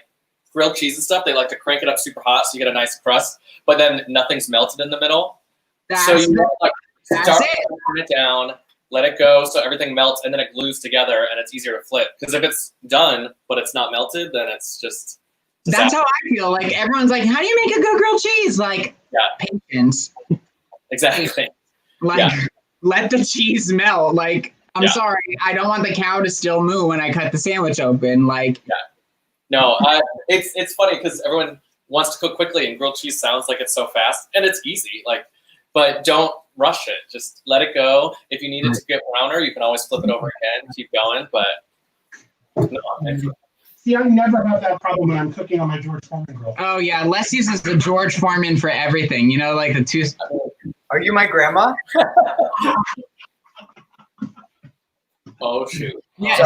grilled cheese and stuff, they like to crank it up super hot so you get a nice crust, but then nothing's melted in the middle. So you like start turn it down, let it go so everything melts, and then it glues together, and it's easier to flip. Because if it's done but it's not melted, then it's just. That's how I feel. Like everyone's like, "How do you make a good grilled cheese?" Like, patience. Exactly. Like, let the cheese melt. Like, I'm sorry, I don't want the cow to still moo when I cut the sandwich open. Like, no, it's funny because everyone wants to cook quickly, and grilled cheese sounds like it's so fast, and it's easy. Like, but don't rush it. Just let it go. If you need it to get browner, you can always flip it over again, keep going. But no, see, I never have that problem when I'm cooking on my George Foreman grill. Oh yeah, Les uses the George Foreman for everything. You know, like the two. Are you my grandma? Oh shoot! Yes.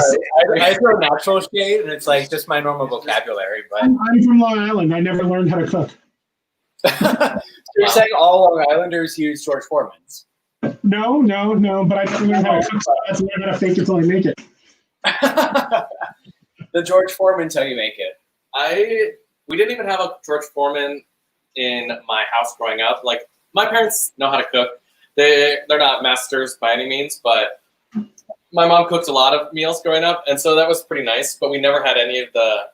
Sorry, I throw natural shade, and it's like just my normal vocabulary. But I'm from Long Island. I never learned how to cook. So you're saying all Long Islanders use George Foreman's? No, but I didn't learn how to cook, so that's why I gotta fake it till I make it. The George Foreman's how you make it. We didn't even have a George Foreman in my house growing up. Like my parents know how to cook. They're not masters by any means, but my mom cooked a lot of meals growing up, and so that was pretty nice. But we never had any of the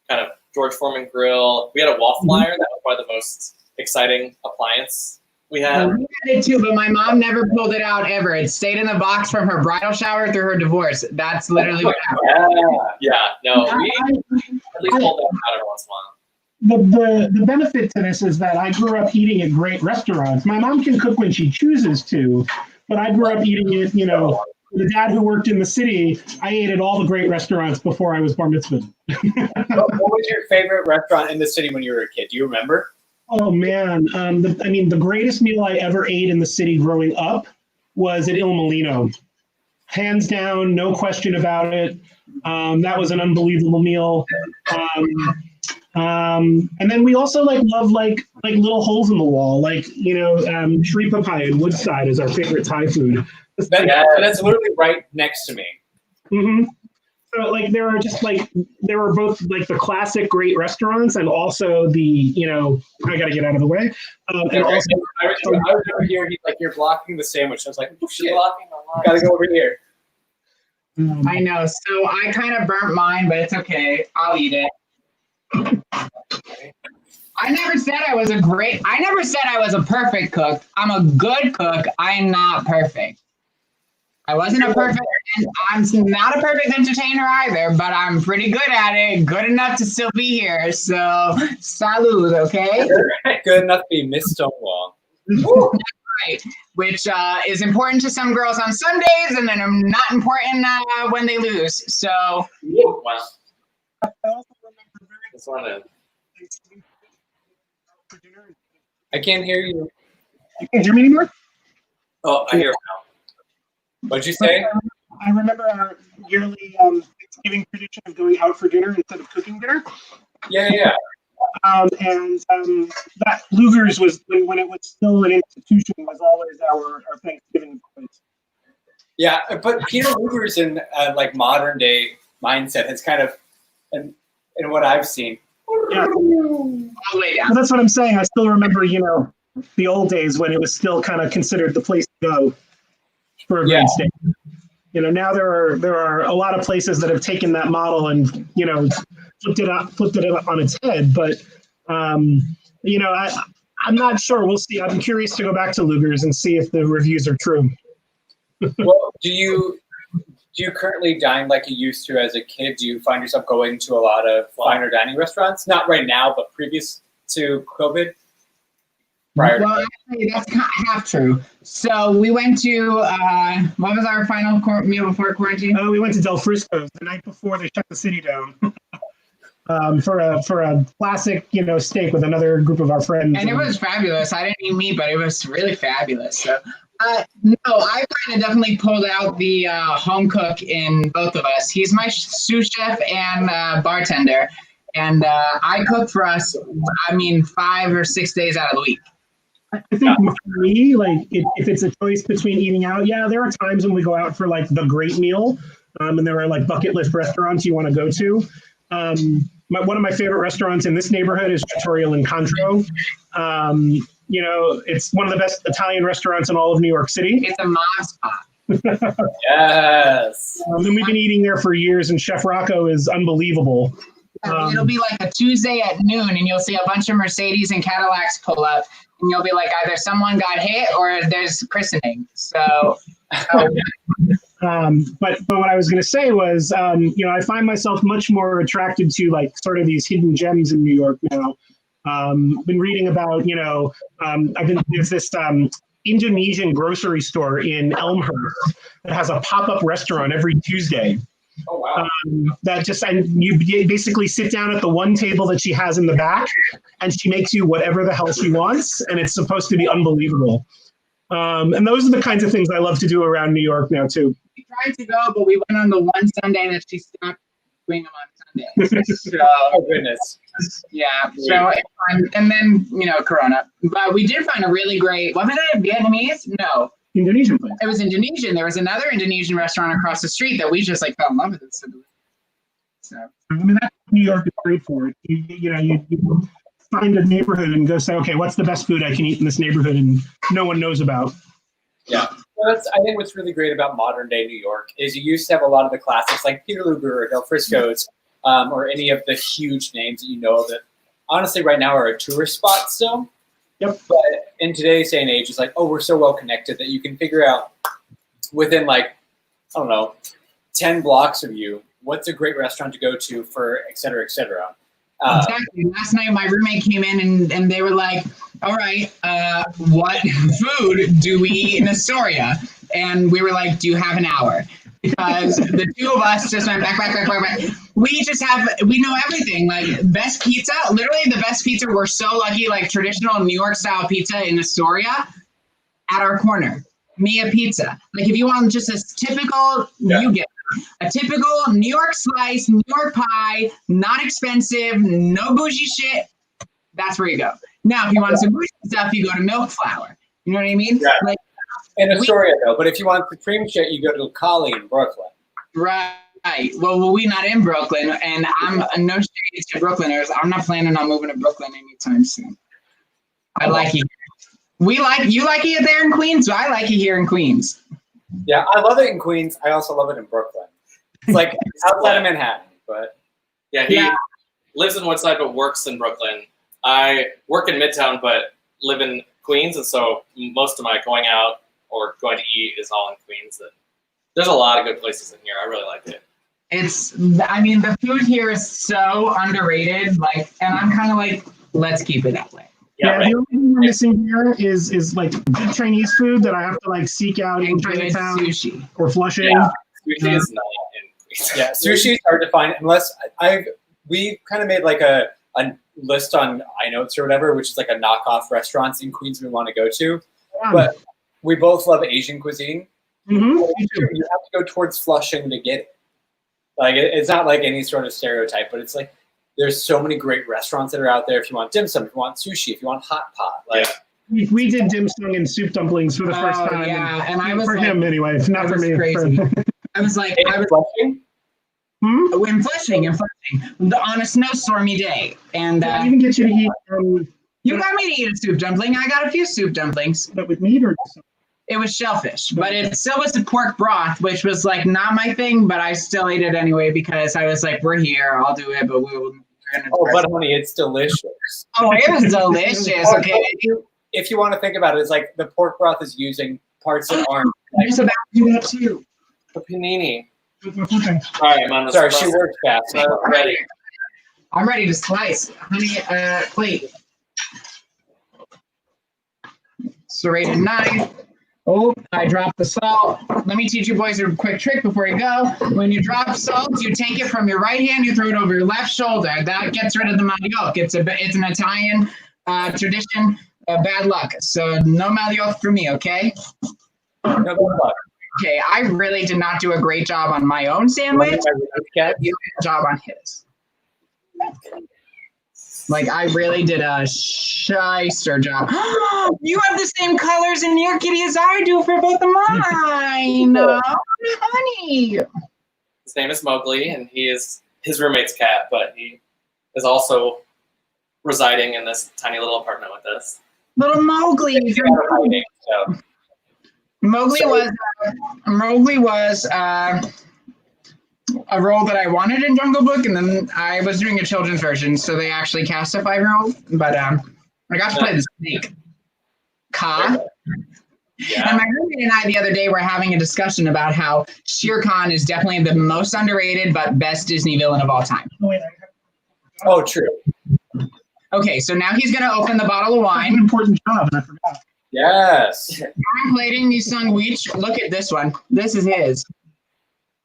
kind of George Foreman grill. We had a wall flyer. That was probably the most exciting appliance we had. We had it too, but my mom never pulled it out ever. It stayed in the box from her bridal shower through her divorce. That's literally what happened. No, we at least pulled that out every once in a while. The benefit to this is that I grew up eating at great restaurants. My mom can cook when she chooses to, but I grew up eating it, the dad who worked in the city, I ate at all the great restaurants before I was bar mitzvahed. What was your favorite restaurant in the city when you were a kid? Do you remember? Oh, man. The greatest meal I ever ate in the city growing up was at Il Molino. Hands down, no question about it. That was an unbelievable meal. And then we also love little holes in the wall, shri papai and Woodside is our favorite Thai food. That's literally right next to me. Mm-hmm. So there were both the classic great restaurants and also the I gotta get out of the way. And also I was over here. He's like, "You're blocking the sandwich." I was like, "Shit, blocking my line. Gotta go over here." I know. So I kind of burnt mine, but it's okay. I'll eat it. I never said I was a perfect cook. I'm a good cook. I'm not perfect. I wasn't a perfect, I'm not a perfect entertainer either, but I'm pretty good at it. Good enough to still be here. So, salud, okay? Good enough to be Miss Stonewall. Right. Which is important to some girls on Sundays, and then not important when they lose. So, wow. I also remember I can't hear you. You can't hear me anymore? Oh, I hear it now. What'd you say? I remember our yearly Thanksgiving tradition of going out for dinner instead of cooking dinner. Yeah. And that Luger's was, when it was still an institution, was always our Thanksgiving place. Yeah, but Peter Luger's in modern day mindset has kind of, in what I've seen. Yeah. Well, that's what I'm saying. I still remember, the old days when it was still kind of considered the place to go for a great steak. Now there are a lot of places that have taken that model and flipped it up on its head. But I'm not sure. We'll see. I'm curious to go back to Luger's and see if the reviews are true. Well, do you currently dine like you used to as a kid? Do you find yourself going to a lot of finer dining restaurants? Not right now, but previous to COVID? Well, actually, that's kind of half true. So we went to what was our final meal before quarantine? Oh, we went to Del Frisco's the night before they shut the city down. For a classic, steak with another group of our friends. And it was fabulous. I didn't eat meat, but it was really fabulous. So, no, I kind of definitely pulled out the home cook in both of us. He's my sous chef and bartender. And I cook for us, 5 or 6 days out of the week. I think for me, like if it's a choice between eating out, there are times when we go out for like the great meal, and there are like bucket list restaurants you want to go to. One of my favorite restaurants in this neighborhood is Trattoria L'Incontro. It's one of the best Italian restaurants in all of New York City. It's a mob spot. Yes. And we've been eating there for years, and Chef Rocco is unbelievable. It'll be like a Tuesday at noon, and you'll see a bunch of Mercedes and Cadillacs pull up, and you'll be like, either someone got hit or there's christening. So. But what I was going to say was, I find myself much more attracted to like sort of these hidden gems in New York now. Been reading about, there's this Indonesian grocery store in Elmhurst that has a pop-up restaurant every Tuesday. Oh, wow. And you basically sit down at the one table that she has in the back, and she makes you whatever the hell she wants, and it's supposed to be unbelievable. And those are the kinds of things I love to do around New York now, too. We tried to go, but we went on the one Sunday that she stopped doing them on Sundays. So, Oh, goodness. yeah. So, and then, Corona. But we did find a really great, what was it, Vietnamese? No. Indonesian place. It was Indonesian. There was another Indonesian restaurant across the street that we just fell in love with. So. That's New York is great for it. You find a neighborhood and go say, okay, what's the best food I can eat in this neighborhood and no one knows about? Yeah. Well, I think what's really great about modern day New York is you used to have a lot of the classics like Peter Luger or Del Frisco's or any of the huge names that that honestly right now are a tourist spot still. Yep. But in today's day and age, it's like, we're so well connected that you can figure out within 10 blocks of you, what's a great restaurant to go to for et cetera, et cetera. Exactly. Last night, my roommate came in and they were like, all right, what food do we eat in Astoria? And we were like, do you have an hour? Because the two of us just went back. We know everything. Like best pizza, literally the best pizza. We're so lucky, like traditional New York style pizza in Astoria at our corner. Mia Pizza. Like if you want just a typical, you get a typical New York slice, New York pie, not expensive, no bougie shit. That's where you go. Now, if you want some bougie stuff, you go to Milk Flour. You know what I mean? Yeah. Like, in Astoria, though. But if you want supreme shit, you go to Cali in Brooklyn. Right. Well, we're not in Brooklyn, and I'm no shade to Brooklyners. I'm not planning on moving to Brooklyn anytime soon. I like it. You like it there in Queens, so I like it here in Queens. Yeah, I love it in Queens. I also love it in Brooklyn. It's like outside of Manhattan, but he lives in Woodside but works in Brooklyn. I work in Midtown but live in Queens, and so most of my going out or going to eat is all in Queens. And there's a lot of good places in here. I really like it. The food here is so underrated. And I'm kind of like, let's keep it that way. Yeah, the only thing we're missing here is like good Chinese food that I have to seek out in Chinatown sushi or Flushing. Yeah, sushi is not in Queens. Yeah, sushi is hard to find unless we kind of made like a list on iNotes or whatever, which is like a knockoff restaurants in Queens we want to go to. Yeah. But we both love Asian cuisine. Mm-hmm. You have to go towards Flushing to get it. Like it's not like any sort of stereotype, but it's like there's so many great restaurants that are out there. If you want dim sum, if you want sushi, if you want hot pot, we did dim sum and soup dumplings for the first time. Yeah, and I was for him anyway, not for me. Crazy. I was Flushing? In Flushing, on a snowstormy day, and I can get you to eat. You got me to eat a soup dumpling. I got a few soup dumplings. But with meat or? It was shellfish, but it still was a pork broth, which was not my thing, but I still ate it anyway because I was like, we're here, I'll do it, but we're going to. Oh, but honey, it's delicious. Oh, it was delicious. Okay. If you want to think about it, it's like the pork broth is using parts that aren't I'm just about to do that too. A panini. Okay. All right, I'm on the Sorry, she worked fast. So ready. I'm ready to slice. Honey, plate. Serrated knife. Oh, I dropped the salt. Let me teach you boys a quick trick before you go. When you drop salt, you take it from your right hand, you throw it over your left shoulder. That gets rid of the manioc. It's an Italian tradition. Bad luck. So no manioc for me, okay? No, good luck. Okay, I really did not do a great job on my own sandwich. You did a job on his. Like, I really did a shyster job. You have the same colors in your kitty as I do for both of mine. Honey. His name is Mowgli, and he is his roommate's cat, but he is also residing in this tiny little apartment with us. Little Mowgli. So, Mowgli was a role that I wanted in Jungle Book, and then I was doing a children's version, so they actually cast a 5-year-old. But I got to play the snake, Ka. yeah. And my roommate and I the other day were having a discussion about how Shere Khan is definitely the most underrated but best Disney villain of all time. Oh, true. Okay, so now he's going to open the bottle of An wine. important job, and I forgot. Yes. I'm plating the sandwich. Look at this one. This is his.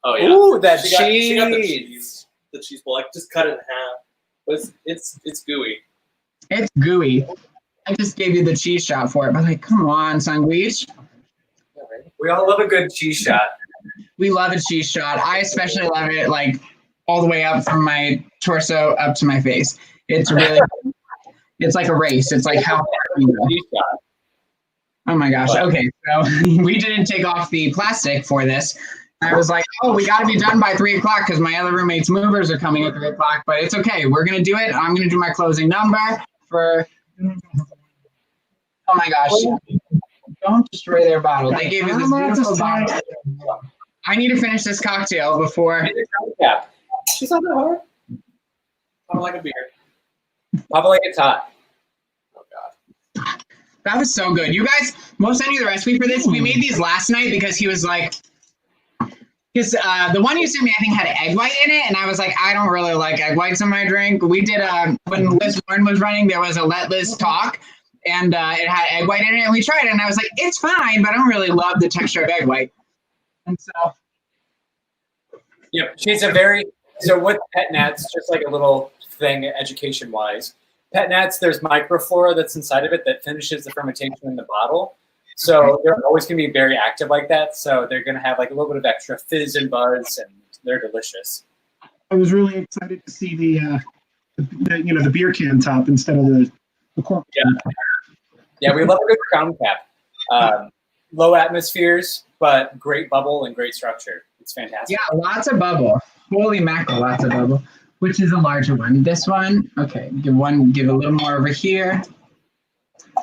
Oh yeah. Ooh, that She got the cheese. cheese. The cheese ball. Like just cut it in half. But it's gooey. It's gooey. I just gave you the cheese shot for it, but like, come on, sandwich. Yeah, right? We all love a good cheese shot. We love a cheese shot. I especially love it like all the way up from my torso up to my face. It's really, it's like a race. It's like how far you go. Cheese shot. Oh my gosh. Okay, so we didn't take off the plastic for this. I was like, oh, we got to be done by 3 o'clock because my other roommate's movers are coming at 3 o'clock. But it's okay. We're gonna do it. I'm gonna do my closing number for. Oh my gosh! Don't destroy their bottle. They gave me this beautiful bottle. I need to finish this cocktail before. Yeah. She's not that hard. I don't like a beer. Probably like it's hot. Oh god. That was so good. You guys, we'll send you the recipe for this. We made these last night because he was like, because the one you sent me, I think, had egg white in it, and I was like, I don't really like egg whites in my drink. We did when Liz Warren was running, there was a Let Liz Talk, and it had egg white in it, and we tried it, and I was like, it's fine, but I don't really love the texture of egg white. And so, Yep. She's a very so with pet nats, just like a little thing education wise. Pet nats, there's microflora that's inside of it that finishes the fermentation in the bottle. So they're always going to be very active like that. So they're going to have like a little bit of extra fizz and buzz, and they're delicious. I was really excited to see the beer can top instead of the cork. Yeah, we love a good crown cap. Low atmospheres, but great bubble and great structure. It's fantastic. yeah, lots of bubble. Holy mackerel, lots of bubble. Which is a larger one? This one? Okay, give a little more over here.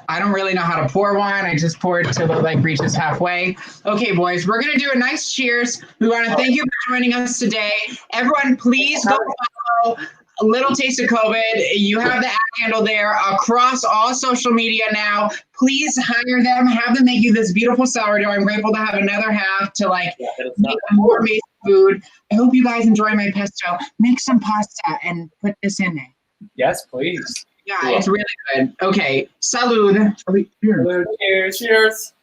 I don't really know how to pour wine. I just pour it till it like reaches halfway. Okay, boys, we're gonna do a nice cheers. We want to thank you for joining us today. Everyone, please go follow A Little Taste of COVID. You have the handle there across all social media now. Please hire them. Have them make you this beautiful sourdough. I'm grateful to have another half to like make more amazing food. I hope you guys enjoy my pesto. Make some pasta and put this in there. Yes, please. Yeah, it's really good. Okay, salud. Cheers. Cheers.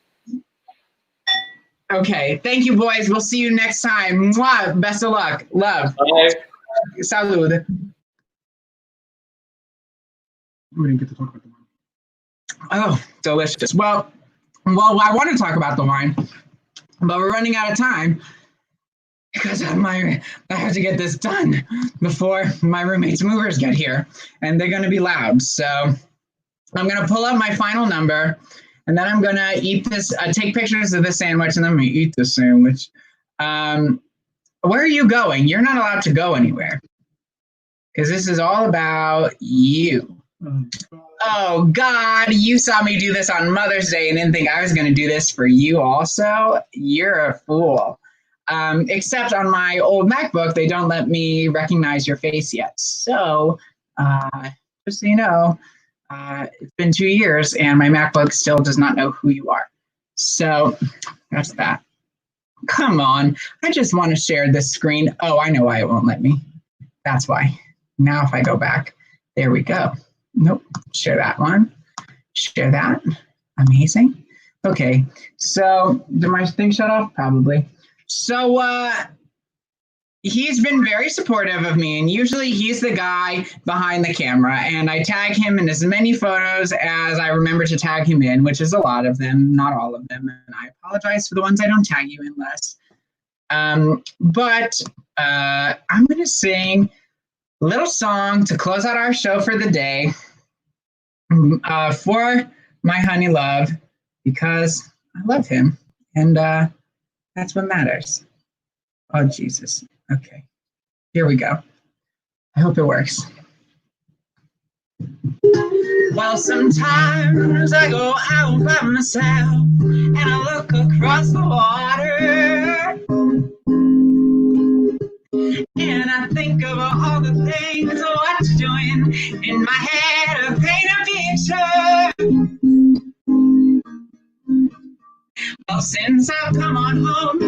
Okay, thank you, boys. We'll see you next time. Mwah. Best of luck. Love. Bye. Salud. We didn't get to talk about the wine. Oh, delicious. Well, I want to talk about the wine, but we're running out of time because I have to get this done before my roommate's movers get here, and they're going to be loud. So I'm going to pull up my final number, and then I'm going to eat this, take pictures of the sandwich, and then I'm going to eat the sandwich. Where are you going? You're not allowed to go anywhere because this is all about you. Oh, God, you saw me do this on Mother's Day and didn't think I was going to do this for you also? You're a fool. Except on my old MacBook, they don't let me recognize your face yet. So, just so you know, it's been 2 years and my MacBook still does not know who you are. So, that's that. Come on. I just want to share this screen. Oh, I know why it won't let me. That's why. Now if I go back, there we go. Nope. Share that one. Share that. Amazing. Okay. So did my thing shut off? Probably. So he's been very supportive of me, and usually he's the guy behind the camera, and I tag him in as many photos as I remember to tag him in, which is a lot of them, not all of them, and I apologize for the ones I don't tag you in less. But I'm going to sing a little song to close out our show for the day for my honey love, because I love him, and that's what matters. Oh, Jesus. Okay, here we go. I hope it works. Well, sometimes I go out by myself and I look across the water, and I think of all the things what you're doing. In my head, I paint a picture. Well, since I've come on home,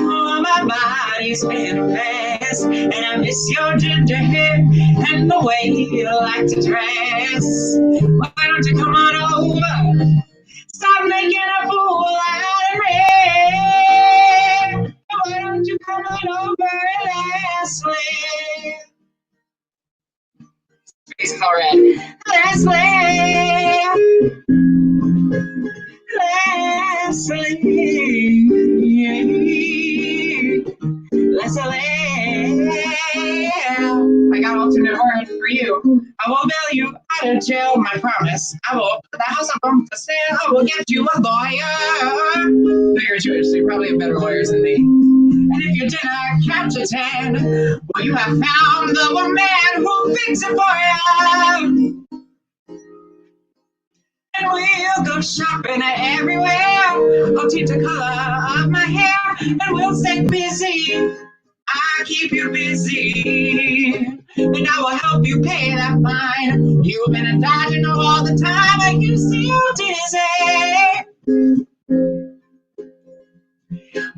my body's been a mess, and I miss your ginger hair and the way you like to dress. Why don't you come on over? Stop making a fool out of me. Why don't you come on over, Leslie? Face is all red. Leslie. I got alternate word for you. I will bail you out of jail, my promise. I will put the house up on for sale. I will get you a lawyer. No, you're Jewish, so you probably have better lawyers than me. And if your dinner capture 10, well, you have found the one man who'll fix it for you. And we'll go shopping everywhere. I'll change the color of my hair, and we'll stay busy. I'll keep you busy, and I will help you pay that fine. You've been dodging all the time, I can see you dizzy.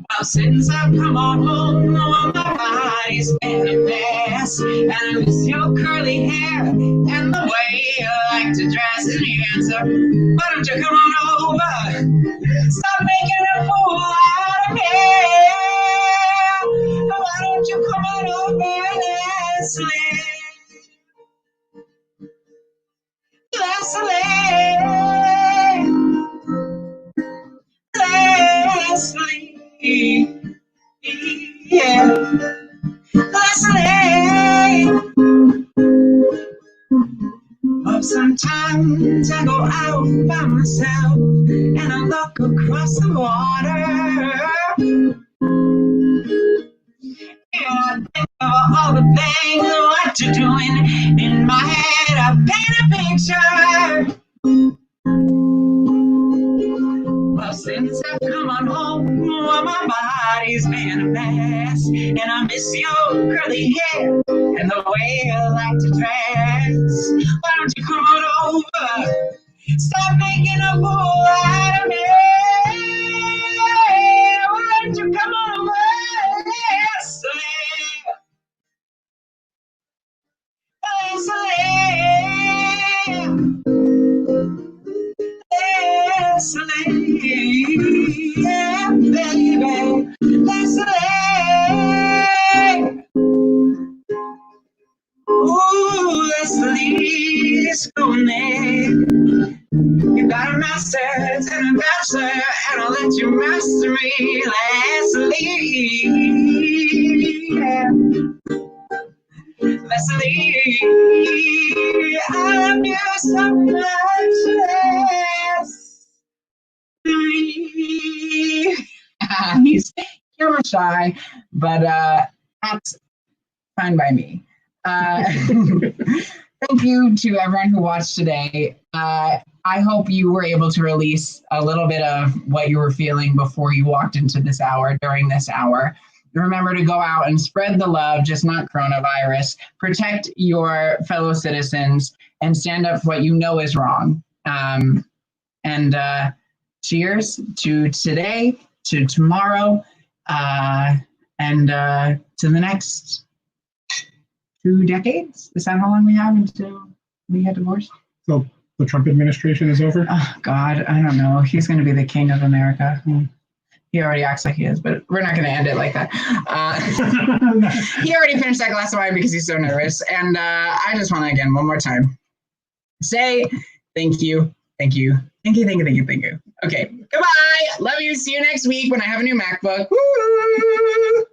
Well, since I've come on home, my body's been a mess, and I miss your curly hair and the way you like to dress. And the answer, why don't you come on over? Stop making a fool out of me. Why don't you come on over, Leslie? Leslie. Yeah, Leslie. Oh, sometimes I go out by myself and I look across the water, and I think of all the things what you're doing. In my head, I paint a picture. Well, since I've come on home, my body's been a mess, and I miss your curly hair and the way you like to dress. Why don't you come on over? Stop making a fool out of me. Why don't you come on over, Leslie? Leslie, yeah, baby, Leslie. Ooh, Leslie's going in. You got a master's and a bachelor, and I'll let you master me, Leslie. Yeah. Leslie, I love you so much, Leslie. He's camera shy, but that's fine by me. Thank you to everyone who watched today. I hope you were able to release a little bit of what you were feeling before you walked into this hour, during this hour. Remember to go out and spread the love, just not coronavirus. Protect your fellow citizens and stand up for what you know is wrong. And cheers to today, to tomorrow, And to the next 2 decades. Is that how long we have until we get divorced? So the Trump administration is over? Oh, God, I don't know. He's going to be the king of America. He already acts like he is, but we're not going to end it like that. He already finished that glass of wine because he's so nervous. And I just want to, again, one more time, say thank you, thank you, thank you, thank you, thank you, thank you. Okay, goodbye. Love you. See you next week when I have a new MacBook. Woo!